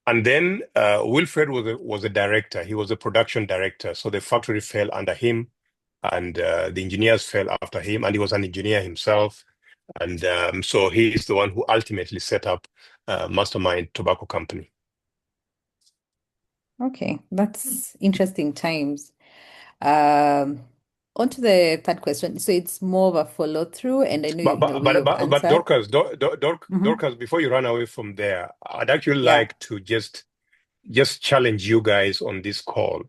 then Wilfred was a director. He was a production director. So the factory fell under him, and the engineers fell after him, and he was an engineer himself. And so he's the one who ultimately set up Mastermind Tobacco Company. Okay, that's interesting times. On to the third question. So it's more of a follow through, and I know the way you've But answered. Dorcas, Mhm. Dorcas, before you run away from there, I'd actually Yeah. like to just challenge you guys on this call,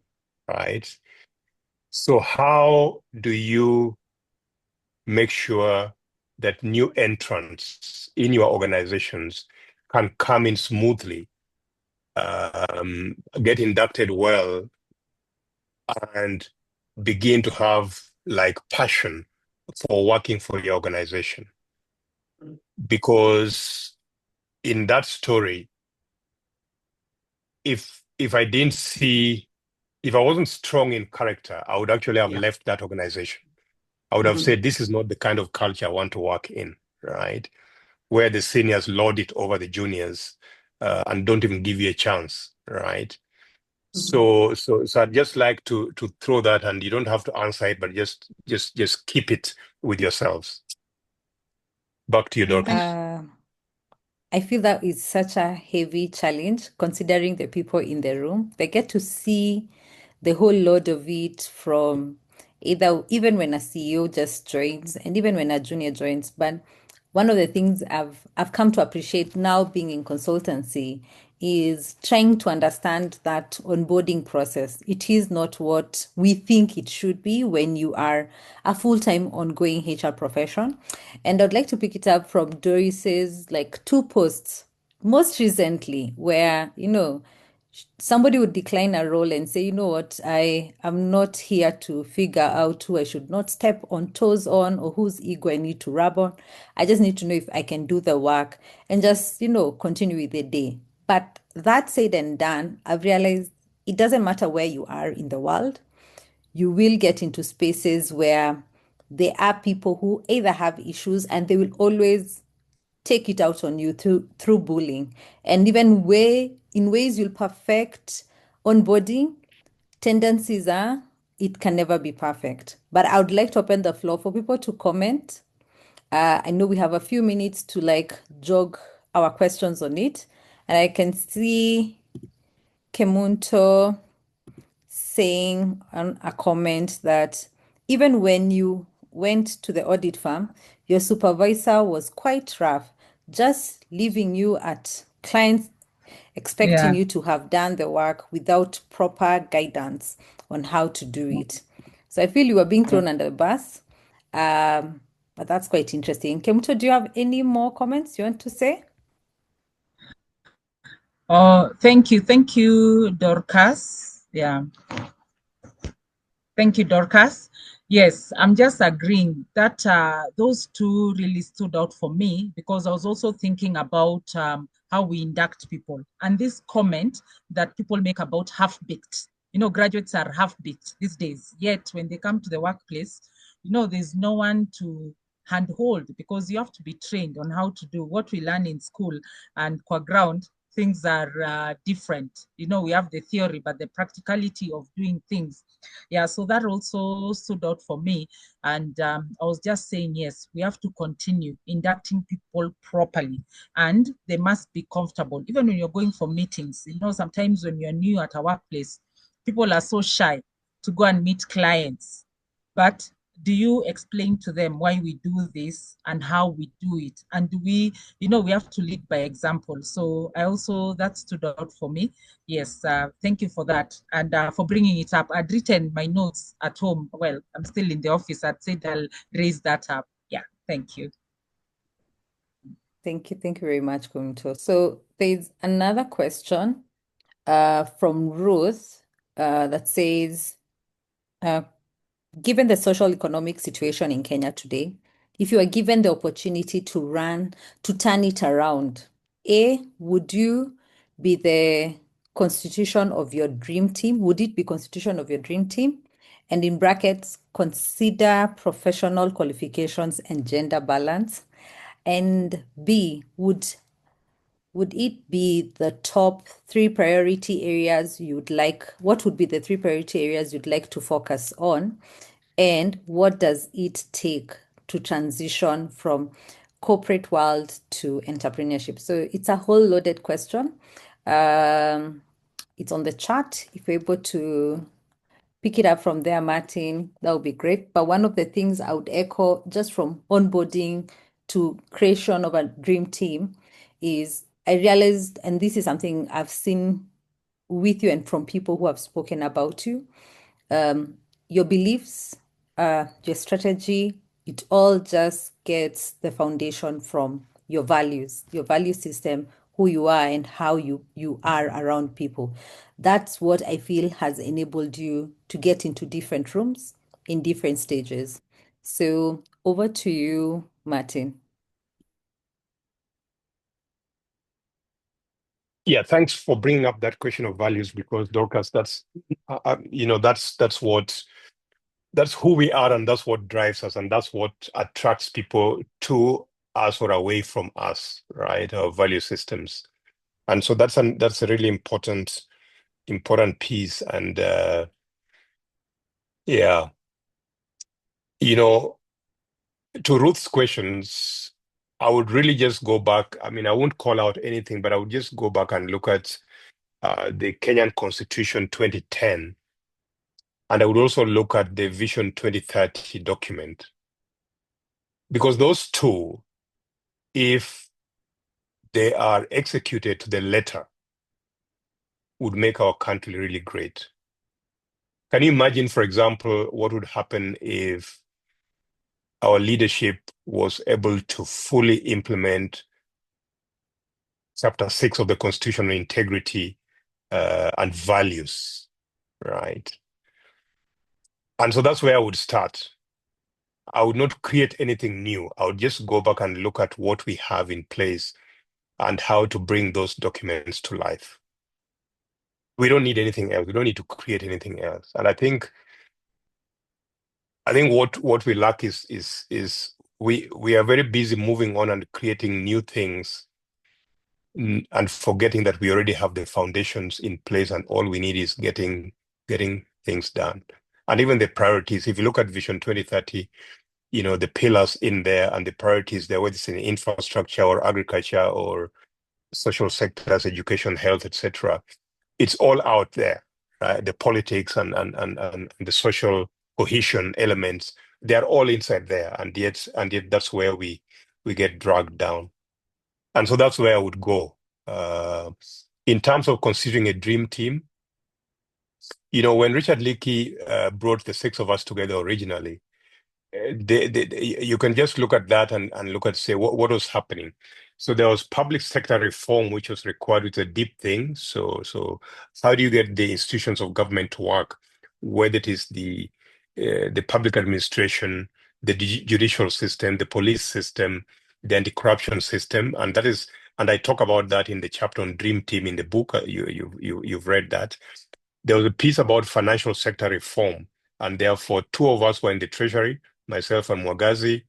right? So how do you make sure that new entrants in your organizations can come in smoothly, get inducted well, and begin to have like passion for working for your organization? Because in that story, if I didn't see, if I wasn't strong in character, I would actually have left that organization. I would have said, this is not the kind of culture I want to work in, right? Where the seniors lord it over the juniors and don't even give you a chance, right? So I'd just like to throw that, and you don't have to answer it, but just keep it with yourselves. Back to you, Dorcas. I feel that is such a heavy challenge considering the people in the room. They get to see the whole load of it from even when a CEO just joins and even when a junior joins. But one of the things I've come to appreciate now being in consultancy is trying to understand that onboarding process. It is not what we think it should be when you are a full-time ongoing HR profession. And I'd like to pick it up from Doris's like two posts most recently where, somebody would decline a role and say, you know what, I am not here to figure out who I should not step on toes on or whose ego I need to rub on. I just need to know if I can do the work and just, continue with the day. But that said and done, I've realized it doesn't matter where you are in the world. You will get into spaces where there are people who either have issues and they will always take it out on you through bullying, and even in ways you'll perfect onboarding. Tendencies are it can never be perfect, but I would like to open the floor for people to comment. I know we have a few minutes to like jog our questions on it, and I can see Kemunto saying on a comment that even when you went to the audit firm, your supervisor was quite rough, just leaving you at clients, expecting you to have done the work without proper guidance on how to do it. So I feel you were being thrown under the bus. But that's quite interesting. Kemuto, do you have any more comments you want to say? Thank you, Dorcas. Yeah. Thank you, Dorcas. Yes, I'm just agreeing that those two really stood out for me because I was also thinking about how we induct people. And this comment that people make about half-baked, graduates are half-baked these days, yet when they come to the workplace, there's no one to handhold because you have to be trained on how to do what we learn in school and qua ground. Things are different. We have the theory, but the practicality of doing things. Yeah, so that also stood out for me. And I was just saying, yes, we have to continue inducting people properly and they must be comfortable. Even when you're going for meetings, sometimes when you're new at a workplace, people are so shy to go and meet clients. But do you explain to them why we do this and how we do it? And do we, we have to lead by example. So that stood out for me. Yes, thank you for that. And for bringing it up. I'd written my notes at home. Well, I'm still in the office. I'd said I'll raise that up. Yeah, thank you. Thank you. Thank you very much, Kumto. So there's another question from Ruth that says, given the social economic situation in Kenya today, if you are given the opportunity to turn it around, would you be the constitution of your dream team? Would it be constitution of your dream team? And in brackets, consider professional qualifications and gender balance. And B, would it be the top 3 priority areas you'd like? What would be the 3 priority areas you'd like to focus on? And what does it take to transition from corporate world to entrepreneurship? So it's a whole loaded question. It's on the chat. If you're able to pick it up from there, Martin, that would be great. But one of the things I would echo just from onboarding to creation of a dream team is I realized, and this is something I've seen with you and from people who have spoken about you, your beliefs, your strategy, it all just gets the foundation from your values, your value system, who you are and how you are around people. That's what I feel has enabled you to get into different rooms in different stages. So over to you, Martin. Yeah, thanks for bringing up that question of values, because Dorcas, that's that's who we are, and that's what drives us, and that's what attracts people to us or away from us, right? Our value systems. And so that's a really important piece. And yeah, to Ruth's questions, I would really just go back. I mean, I won't call out anything, but I would just go back and look at the Kenyan Constitution 2010. And I would also look at the Vision 2030 document. Because those two, if they are executed to the letter, would make our country really great. Can you imagine, for example, what would happen if our leadership was able to fully implement Chapter 6 of the Constitution on integrity and values, right? And so that's where I would start. I would not create anything new. I would just go back and look at what we have in place and how to bring those documents to life. We don't need anything else. We don't need to create anything else. And I think what we lack is we are very busy moving on and creating new things and forgetting that we already have the foundations in place, and all we need is getting things done. And even the priorities, if you look at Vision 2030, the pillars in there and the priorities there, whether it's in infrastructure or agriculture or social sectors, education, health, etc., it's all out there, right? The politics and the social cohesion elements, they're all inside there, and yet that's where we get dragged down. And so that's where I would go. In terms of considering a dream team, when Richard Leakey brought the 6 of us together originally, you can just look at that and look at, say, what was happening. So there was public sector reform, which was required. It's a deep thing. So how do you get the institutions of government to work, whether it is the public administration, the judicial system, the police system, the anti-corruption system, and I talk about that in the chapter on Dream Team in the book. You've read that. There was a piece about financial sector reform, and therefore 2 of us were in the Treasury, myself and Mwagazi.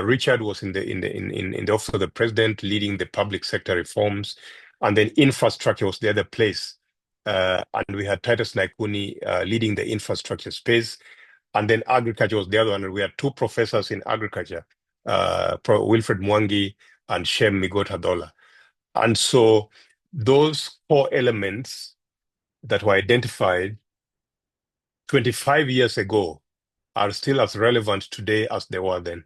Richard was in the office of the president, leading the public sector reforms, and then infrastructure was the other place. And we had Titus Naikuni leading the infrastructure space, and then agriculture was the other one. And we had 2 professors in agriculture, Wilfred Mwangi and Shem Migot-Hadola. And so those 4 elements that were identified 25 years ago are still as relevant today as they were then.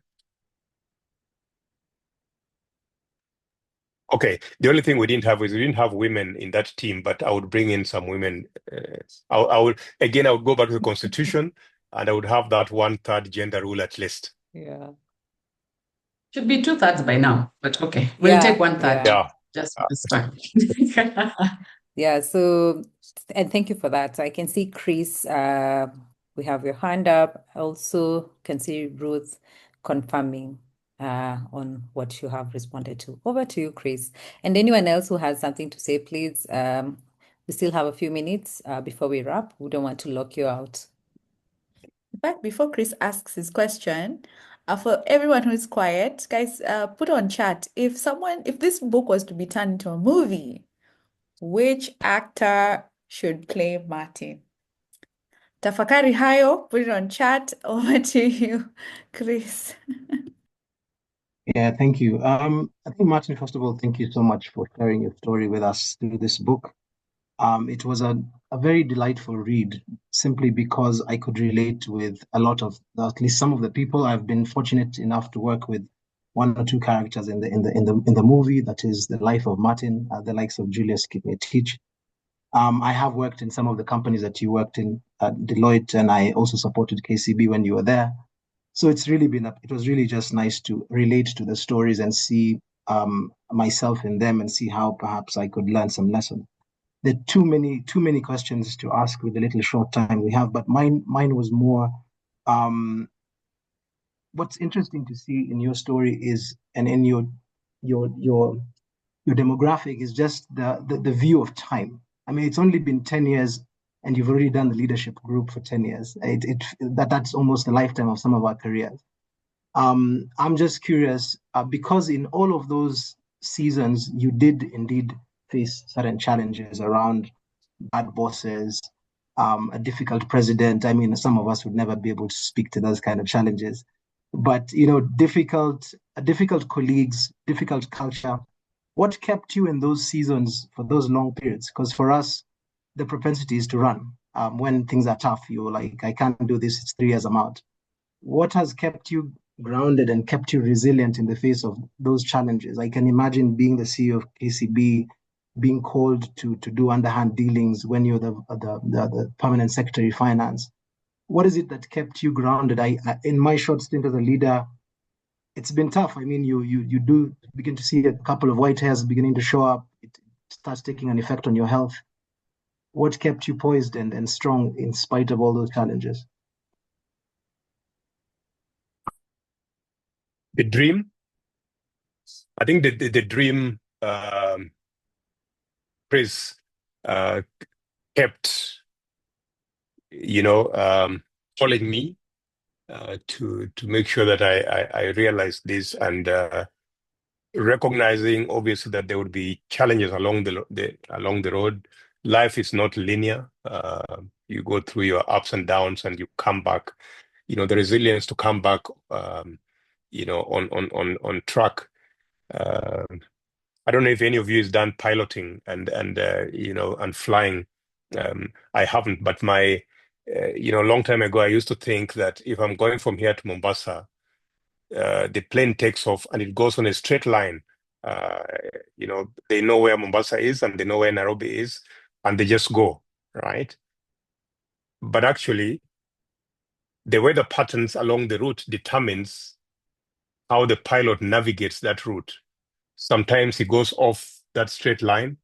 Okay, the only thing we didn't have is we didn't have women in that team, but I would bring in some women. I would go back to the Constitution, and I would have that 1/3 gender rule at least. Yeah. Should be 2/3 by now, but okay, we'll take 1/3. Yeah. Just this time. Yeah, so, and thank you for that. So I can see Chris, we have your hand up. I also can see Ruth confirming on what you have responded to. Over to you, Chris. And anyone else who has something to say, please. We still have a few minutes before we wrap. We don't want to lock you out. In fact, before Chris asks his question, for everyone who is quiet, guys, put on chat if this book was to be turned into a movie, which actor should play Martin? Tafakari hayo, put it on chat. Over to you, Chris. Yeah, thank you. I think Martin, first of all, thank you so much for sharing your story with us through this book. It was a very delightful read, simply because I could relate with a lot of, at least some of the people. I've been fortunate enough to work with one or two characters in the movie, that is the life of Martin, the likes of Julius Kipmetich. I have worked in some of the companies that you worked in at Deloitte, and I also supported KCB when you were there. So it's really it was really just nice to relate to the stories and see myself in them and see how perhaps I could learn some lessons. There are too many questions to ask with the little short time we have, but mine was more what's interesting to see in your story is, and in your demographic, is just the view of time. I mean, it's only been 10 years and you've already done the leadership group for 10 years. That's almost a lifetime of some of our careers. I'm just curious, because in all of those seasons, you did indeed face certain challenges around bad bosses, a difficult president. I mean, some of us would never be able to speak to those kind of challenges, but difficult colleagues, difficult culture. What kept you in those seasons for those long periods? Because for us, the propensity is to run. When things are tough, you're like, I can't do this. It's 3 years, I'm out. What has kept you grounded and kept you resilient in the face of those challenges? I can imagine being the CEO of KCB, being called to do underhand dealings when you're the permanent secretary of finance. What is it that kept you grounded? I in my short stint as a leader, it's been tough. I mean, you do begin to see a couple of white hairs beginning to show up. It starts taking an effect on your health. What kept you poised and strong in spite of all those challenges? The dream. I think the dream, Chris, kept, calling me to make sure that I realized this, and recognizing obviously that there would be challenges along the road. Life is not linear. You go through your ups and downs, and you come back. The resilience to come back, on track. I don't know if any of you has done piloting and flying. I haven't, but a long time ago, I used to think that if I'm going from here to Mombasa, the plane takes off and it goes on a straight line. They know where Mombasa is and they know where Nairobi is, and they just go, right? But actually, the weather patterns along the route determines how the pilot navigates that route. Sometimes he goes off that straight line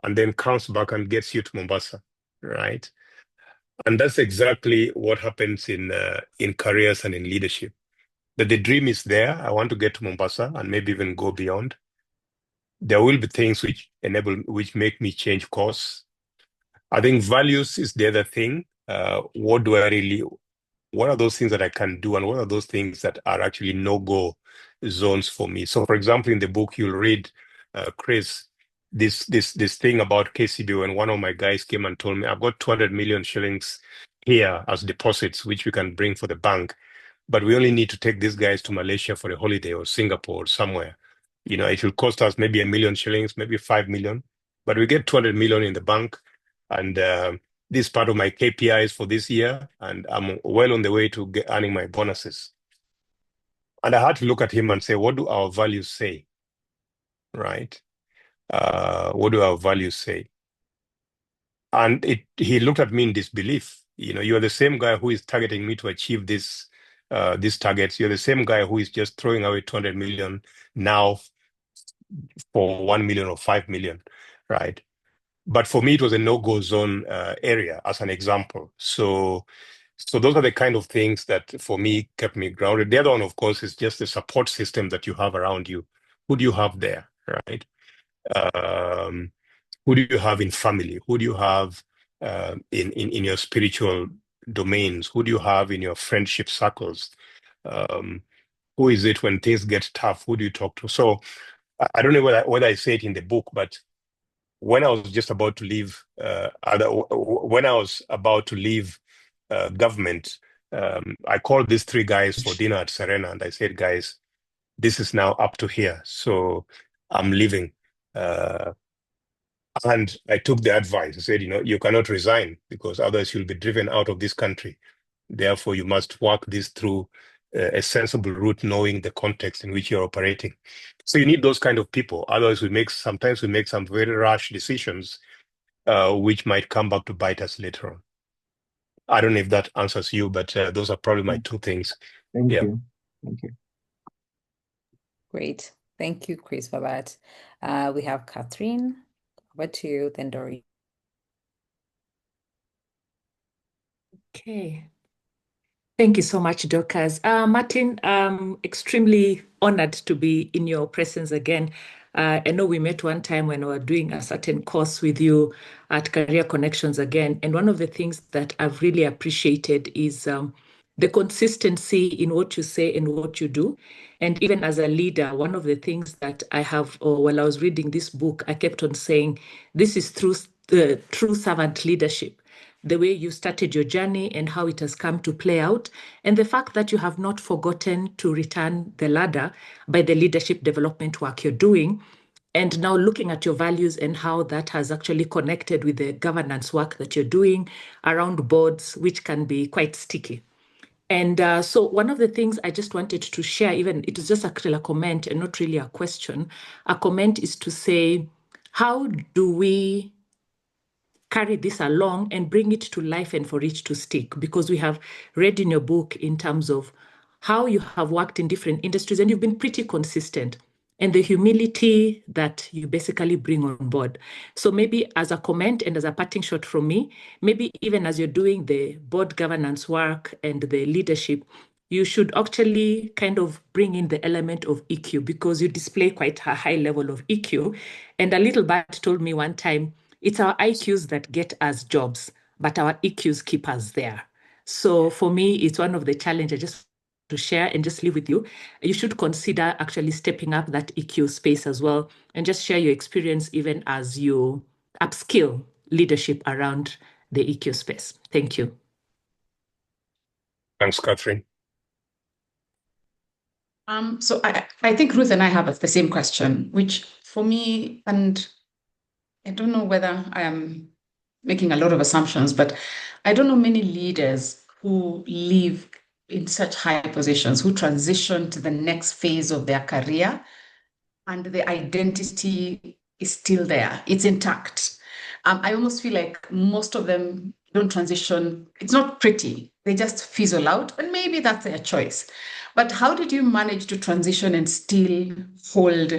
and then comes back and gets you to Mombasa, right? And that's exactly what happens in careers and in leadership. That the dream is there. I want to get to Mombasa and maybe even go beyond. There will be things which make me change course. I think values is the other thing. What are those things that I can do, and what are those things that are actually no-go zones for me? So, for example, in the book, you'll read, Chris, this thing about KCB, when one of my guys came and told me, I've got 200 million shillings here as deposits, which we can bring for the bank, but we only need to take these guys to Malaysia for a holiday or Singapore or somewhere. It will cost us maybe 1 million shillings, maybe 5 million, but we get 200 million in the bank, and this is part of my KPIs for this year, and I'm well on the way to earning my bonuses. And I had to look at him and say, what do our values say? Right? What do our values say? And he looked at me in disbelief. You're the same guy who is targeting me to achieve these targets. You're the same guy who is just throwing away 200 million now for 1 million or 5 million, right? But for me, it was a no-go zone area, as an example. So those are the kind of things that, for me, kept me grounded. The other one, of course, is just the support system that you have around you. Who do you have there, right? Who do you have in family? Who do you have in your spiritual domains? Who do you have in your friendship circles? Who is it when things get tough? Who do you talk to? So I don't know whether I say it in the book, but when I was just about to leave, government, I called these three guys for dinner at Serena, and I said, guys, this is now up to here. So I'm leaving. And I took the advice. I said, you cannot resign because otherwise you'll be driven out of this country. Therefore, you must work this through a sensible route, knowing the context in which you're operating. So you need those kind of people. Otherwise, sometimes we make some very rash decisions, which might come back to bite us later on. I don't know if that answers you, but those are probably my two things. Thank Yeah. you. Thank you. Great. Thank you, Chris, for that. We have Catherine. Over to you, then Dory. Okay. Thank you so much, Dorcas. Martin, I'm extremely honored to be in your presence again. I know we met one time when we were doing a certain course with you at Career Connections again. And one of the things that I've really appreciated is the consistency in what you say and what you do. And even as a leader, one of the things that I have, while I was reading this book, I kept on saying, this is true servant leadership. The way you started your journey and how it has come to play out, and the fact that you have not forgotten to return the ladder by the leadership development work you're doing. And now looking at your values and how that has actually connected with the governance work that you're doing around boards, which can be quite sticky. And so one of the things I just wanted to share, even it was just actually a comment and not really a question. A comment is to say, how do we carry this along and bring it to life and for it to stick? Because we have read in your book in terms of how you have worked in different industries and you've been pretty consistent, and the humility that you basically bring on board. So maybe as a comment and as a parting shot from me, maybe even as you're doing the board governance work and the leadership, you should actually kind of bring in the element of EQ, because you display quite a high level of EQ. And a little bird told me one time, it's our IQs that get us jobs, but our EQs keep us there. So for me, it's one of the challenges I just to share and just leave with you. You should consider actually stepping up that EQ space as well, and just share your experience even as you upskill leadership around the EQ space. Thank you. Thanks, Catherine. So I think Ruth and I have the same question, which for me, and I don't know whether I am making a lot of assumptions, but I don't know many leaders who live in such high positions, who transition to the next phase of their career, and the identity is still there. It's intact. I almost feel like most of them don't transition. It's not pretty. They just fizzle out, and maybe that's their choice. But how did you manage to transition and still hold?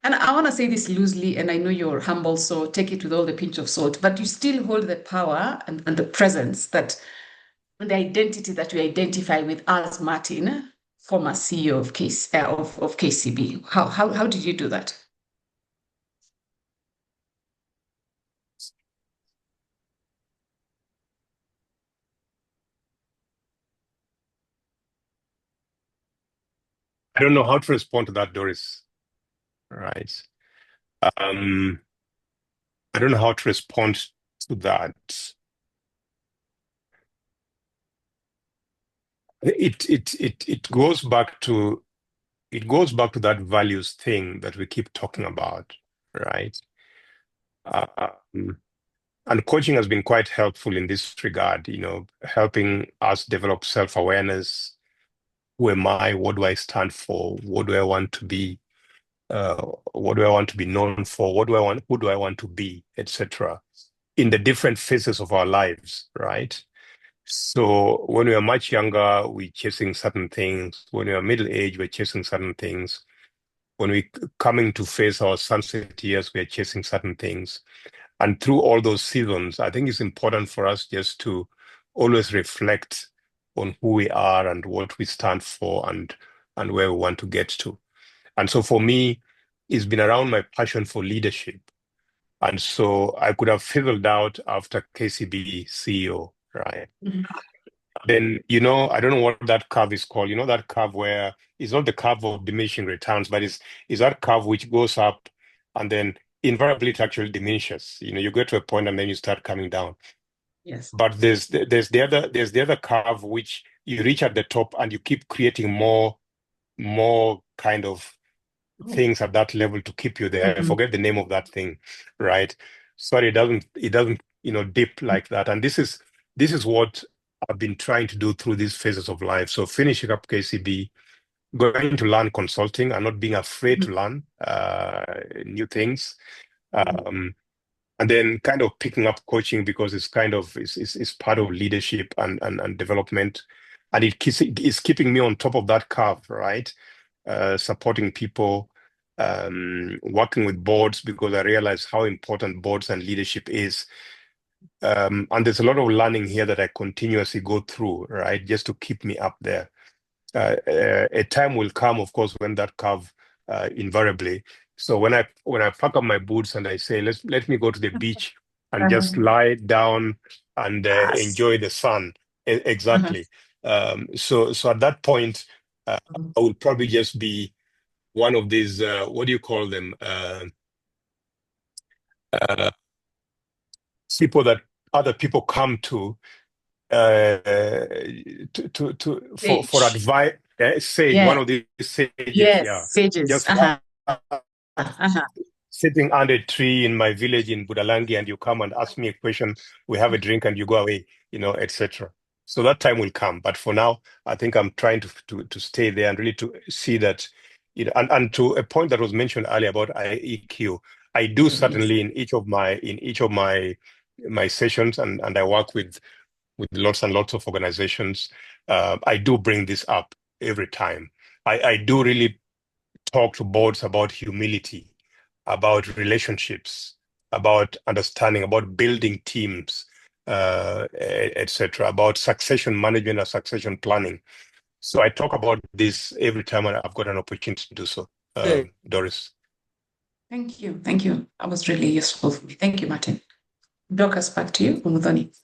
And I want to say this loosely, and I know you're humble, so take it with all the pinch of salt, but you still hold the power and the presence that, and the identity that we identify with as Martin, former CEO of KCB. How did you do that? I don't know how to respond to that, Doris. Right. I don't know how to respond to that. It goes back to that values thing that we keep talking about, right? And coaching has been quite helpful in this regard, helping us develop self-awareness. Who am I? What do I stand for? What do I want to be? What do I want to be known for? Who do I want to be, etc. in the different phases of our lives, right? So when we are much younger, we're chasing certain things. When we are middle age, we're chasing certain things. When we coming to face our sunset years, we're chasing certain things. And through all those seasons, I think it's important for us just to always reflect on who we are and what we stand for and where we want to get to. And so for me, it's been around my passion for leadership. And so I could have fizzled out after KCB CEO, right? Then, I don't know what that curve is called. That curve where it's not the curve of diminishing returns, but it's that curve which goes up and then invariably it actually diminishes. You get to a point and then you start coming down. Yes. But there's the other curve which you reach at the top and you keep creating more kind of things at that level to keep you there. I forget the name of that thing, right? Sorry, it doesn't dip like that. And this is what I've been trying to do through these phases of life. So finishing up KCB, going to learn consulting and not being afraid to learn new things. And then kind of picking up coaching because it's kind of it's part of leadership and development. And it's keeping me on top of that curve, right? Supporting people, working with boards because I realize how important boards and leadership is. And there's a lot of learning here that I continuously go through, right? Just to keep me up there. A time will come, of course, when that curve invariably. So when I pack up my boots and I say, let me go to the beach and just lie down and enjoy the sun. Exactly. So at that point, I will probably just be one of these, what do you call them? People that other people come to for Sage. advice. Sage, one Yeah. of these sages, Yes. yeah. Sages. Just sitting under a tree in my village in Budalangi, and you come and ask me a question, we have a drink, and you go away, etc. So that time will come. But for now, I think I'm trying to stay there and really to see that, and to a point that was mentioned earlier about IEQ, I do certainly in each of my sessions, and I work with lots and lots of organizations. I do bring this up every time. I do really talk to boards about humility, about relationships, about understanding, about building teams, etc., about succession management and succession planning. So I talk about this every time I've got an opportunity to do so. Doris. Thank you. Thank you. That was really useful for me. Thank you, Martin. Dorcas, back to you, Muthoni.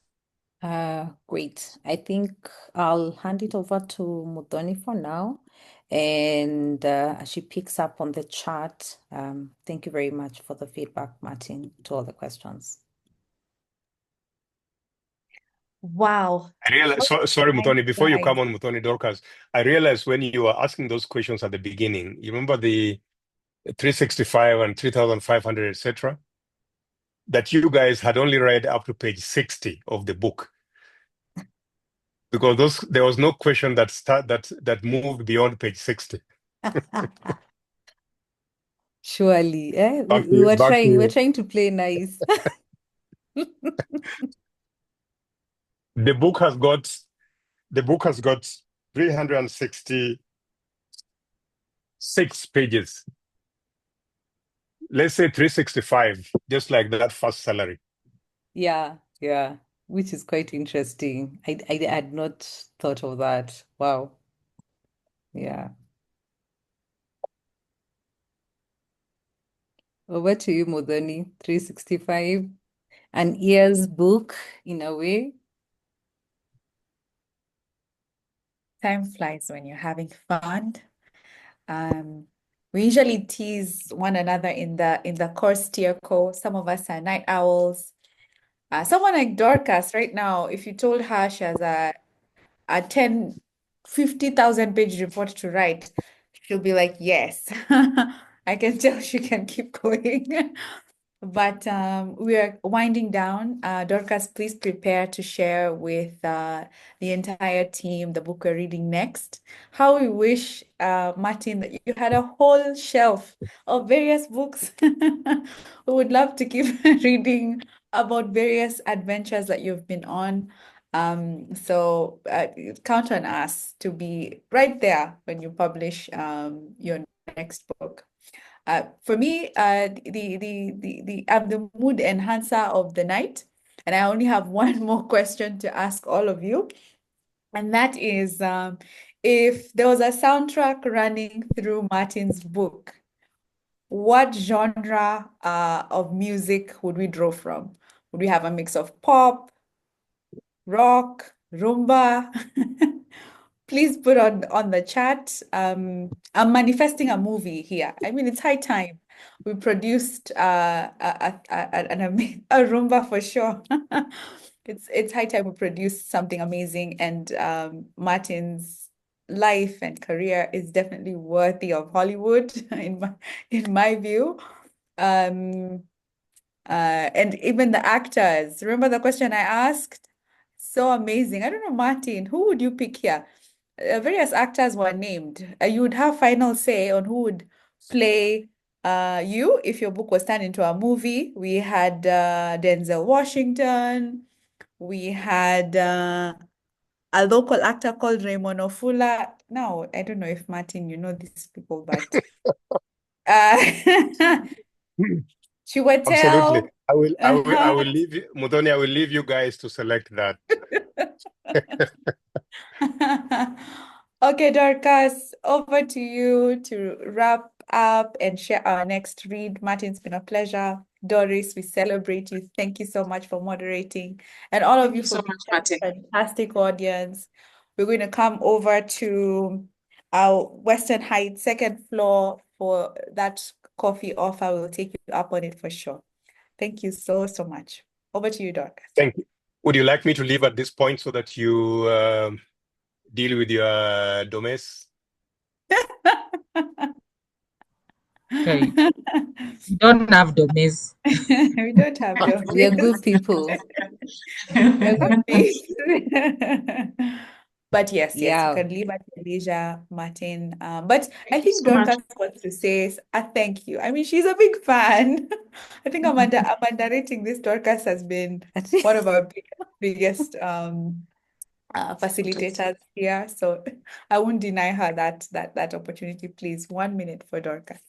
Great. I think I'll hand it over to Muthoni for now. And as she picks up on the chat, thank you very much for the feedback, Martin, to all the questions. Wow. I realize, sorry, Muthoni, before you come on, Muthoni, Dorcas, I realized when you were asking those questions at the beginning, you remember the 365 and 3,500, etc., that you guys had only read up to page 60 of the book. Because there was no question that moved beyond page 60. Surely, Back to we you, were back to trying, we're you. trying to play nice. The book has got 366 pages. Let's say 365, just like that first salary. Yeah, which is quite interesting. I had not thought of that. Wow. Yeah. Over to you, Muthoni. 365. An ear's book, in a way. Time flies when you're having fun. We usually tease one another in the core steer co. Some of us are night owls. Someone like Dorcas right now, if you told her she has a 50,000 page report to write, she'll be like, yes. I can tell she can keep going. But we are winding down. Dorcas, please prepare to share with the entire team the book we're reading next. How we wish, Martin, that you had a whole shelf of various books. We would love to keep reading about various adventures that you've been on. So count on us to be right there when you publish your next book. For me, I'm the mood enhancer of the night, and I only have one more question to ask all of you, and that is, if there was a soundtrack running through Martin's book, what genre of music would we draw from? Would we have a mix of pop, rock, rumba? Please put on the chat. I'm manifesting a movie here. I mean, it's high time. We produced a Roomba for sure. It's high time we produce something amazing, and Martin's life and career is definitely worthy of Hollywood in my view. And even the actors. Remember the question I asked? So amazing. I don't know, Martin, who would you pick here? Various actors were named. You would have final say on who would play you if your book was turned into a movie. We had Denzel Washington. We had a local actor called Raymond Ofula. Now, I don't know if Martin, you know these people, but Absolutely. Chiwetel. I will leave you, Muthoni, I will leave you guys to select that. Okay, Dorcas, over to you to wrap up and share our next read. Martin, it's been a pleasure. Doris, we celebrate you. Thank you so much for moderating. And all of Thank you you for so being much, such Martin. a fantastic audience. We're going to come over to our Western Heights second floor for that coffee offer. We'll take you up on it for sure. Thank you so, so much. Over to you, Dorcas. Thank you. Would you like me to leave at this point so that you deal with your domes? Okay. We don't have domains. We don't have We are domains. good people. We're good people. But yes, you Yeah. can leave at your leisure, Martin. But I Thank you think so much. Dorcas wants to say a thank you. I mean, she's a big fan. I think I'm underrating this. Dorcas has been one of our biggest facilitators here. So I won't deny her that opportunity. Please, 1 minute for Dorcas.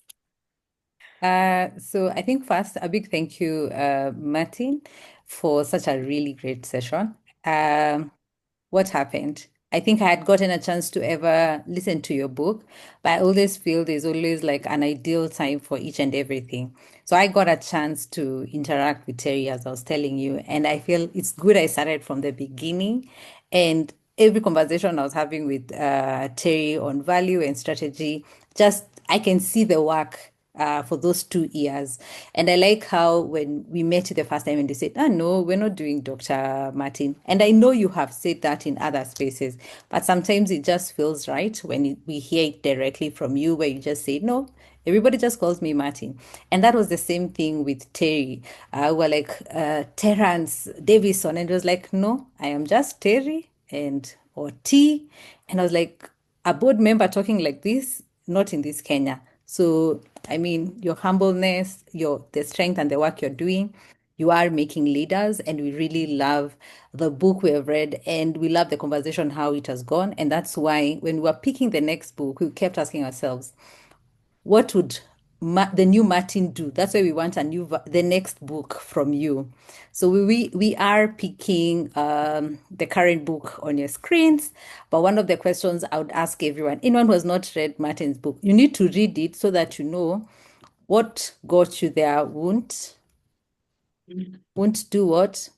So I think first, a big thank you, Martin, for such a really great session. What happened? I think I had gotten a chance to ever listen to your book, but I always feel there's always like an ideal time for each and everything. So I got a chance to interact with Terry, as I was telling you, and I feel it's good I started from the beginning. And every conversation I was having with Terry on value and strategy, just I can see the work for those 2 years. And I like how when we met the first time and they said, oh, no, we're not doing Dr. Martin. And I know you have said that in other spaces, but sometimes it just feels right when we hear it directly from you, where you just say, no, everybody just calls me Martin. And that was the same thing with Terry. We're like, Terrence Davison. And it was like, no, I am just Terry or T. And I was like, a board member talking like this, not in this Kenya. So, I mean, your humbleness, the strength and the work you're doing, you are making leaders, and we really love the book we have read, and we love the conversation, how it has gone. And that's why when we were picking the next book, we kept asking ourselves, what would the new Martin do? That's why we want the next book from you. So we are picking the current book on your screens. But one of the questions I would ask anyone who has not read Martin's book, you need to read it so that you know what got you there won't do what?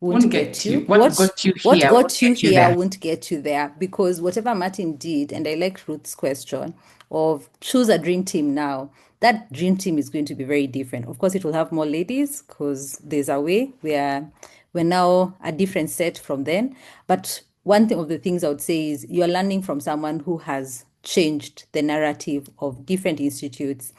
Won't get you. What got you What here won't got you get you here there. won't get you there, because whatever Martin did, and I like Ruth's question of choose a dream team now, that dream team is going to be very different. Of course, it will have more ladies because there's a way we're now a different set from then. But one of the things I would say is you're learning from someone who has changed the narrative of different institutes.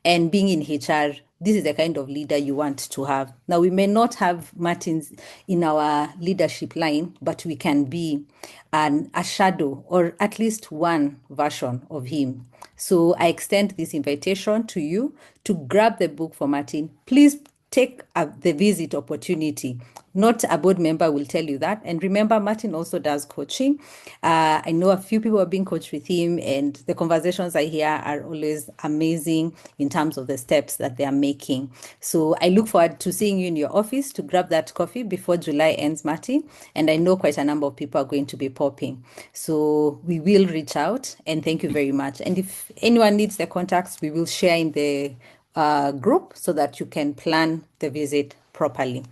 And being in HR, this is the kind of leader you want to have. Now, we may not have Martins in our leadership line, but we can be a shadow or at least one version of him. So I extend this invitation to you to grab the book for Martin. Please take the visit opportunity. Not a board member will tell you that. And remember, Martin also does coaching. I know a few people are being coached with him, and the conversations I hear are always amazing in terms of the steps that they are making. So I look forward to seeing you in your office to grab that coffee before July ends, Martin. And I know quite a number of people are going to be popping. So we will reach out, and thank you very much. And if anyone needs the contacts, we will share in the group so that you can plan the visit properly.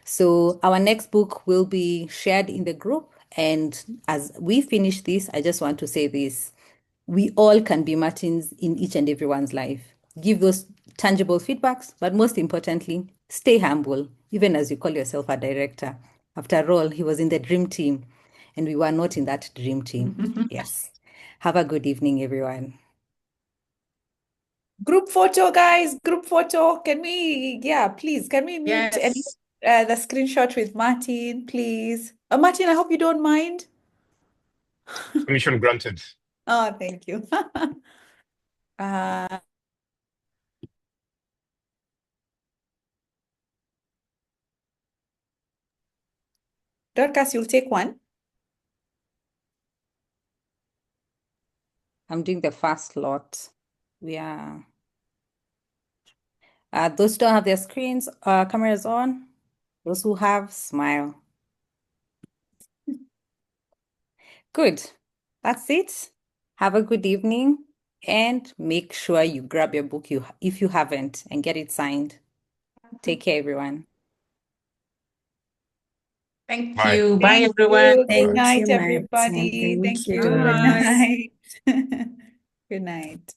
So our next book will be shared in the group. And as we finish this, I just want to say this. We all can be Martins in each and everyone's life. Give those tangible feedbacks, but most importantly, stay humble, even as you call yourself a director. After all, he was in the dream team, and we were not in that dream team. Yes. Have a good evening, everyone. Group photo, guys, group photo. Can we, yeah, please, can we meet and Yes. the screenshot with Martin, please? Martin, I hope you don't mind. Permission granted. Oh, thank you. Dorcas, you'll take one. I'm doing the first lot. We are those who don't have their screens, cameras on. Those who have, smile. Good. That's it. Have a good evening, and make sure you grab your book if you haven't and get it signed. Take care, everyone. Thank Bye. you. Bye, Thank everyone. you. Good Thank night, you, Martin. everybody. Thank Thank you, you. Good Doris. night. Good night.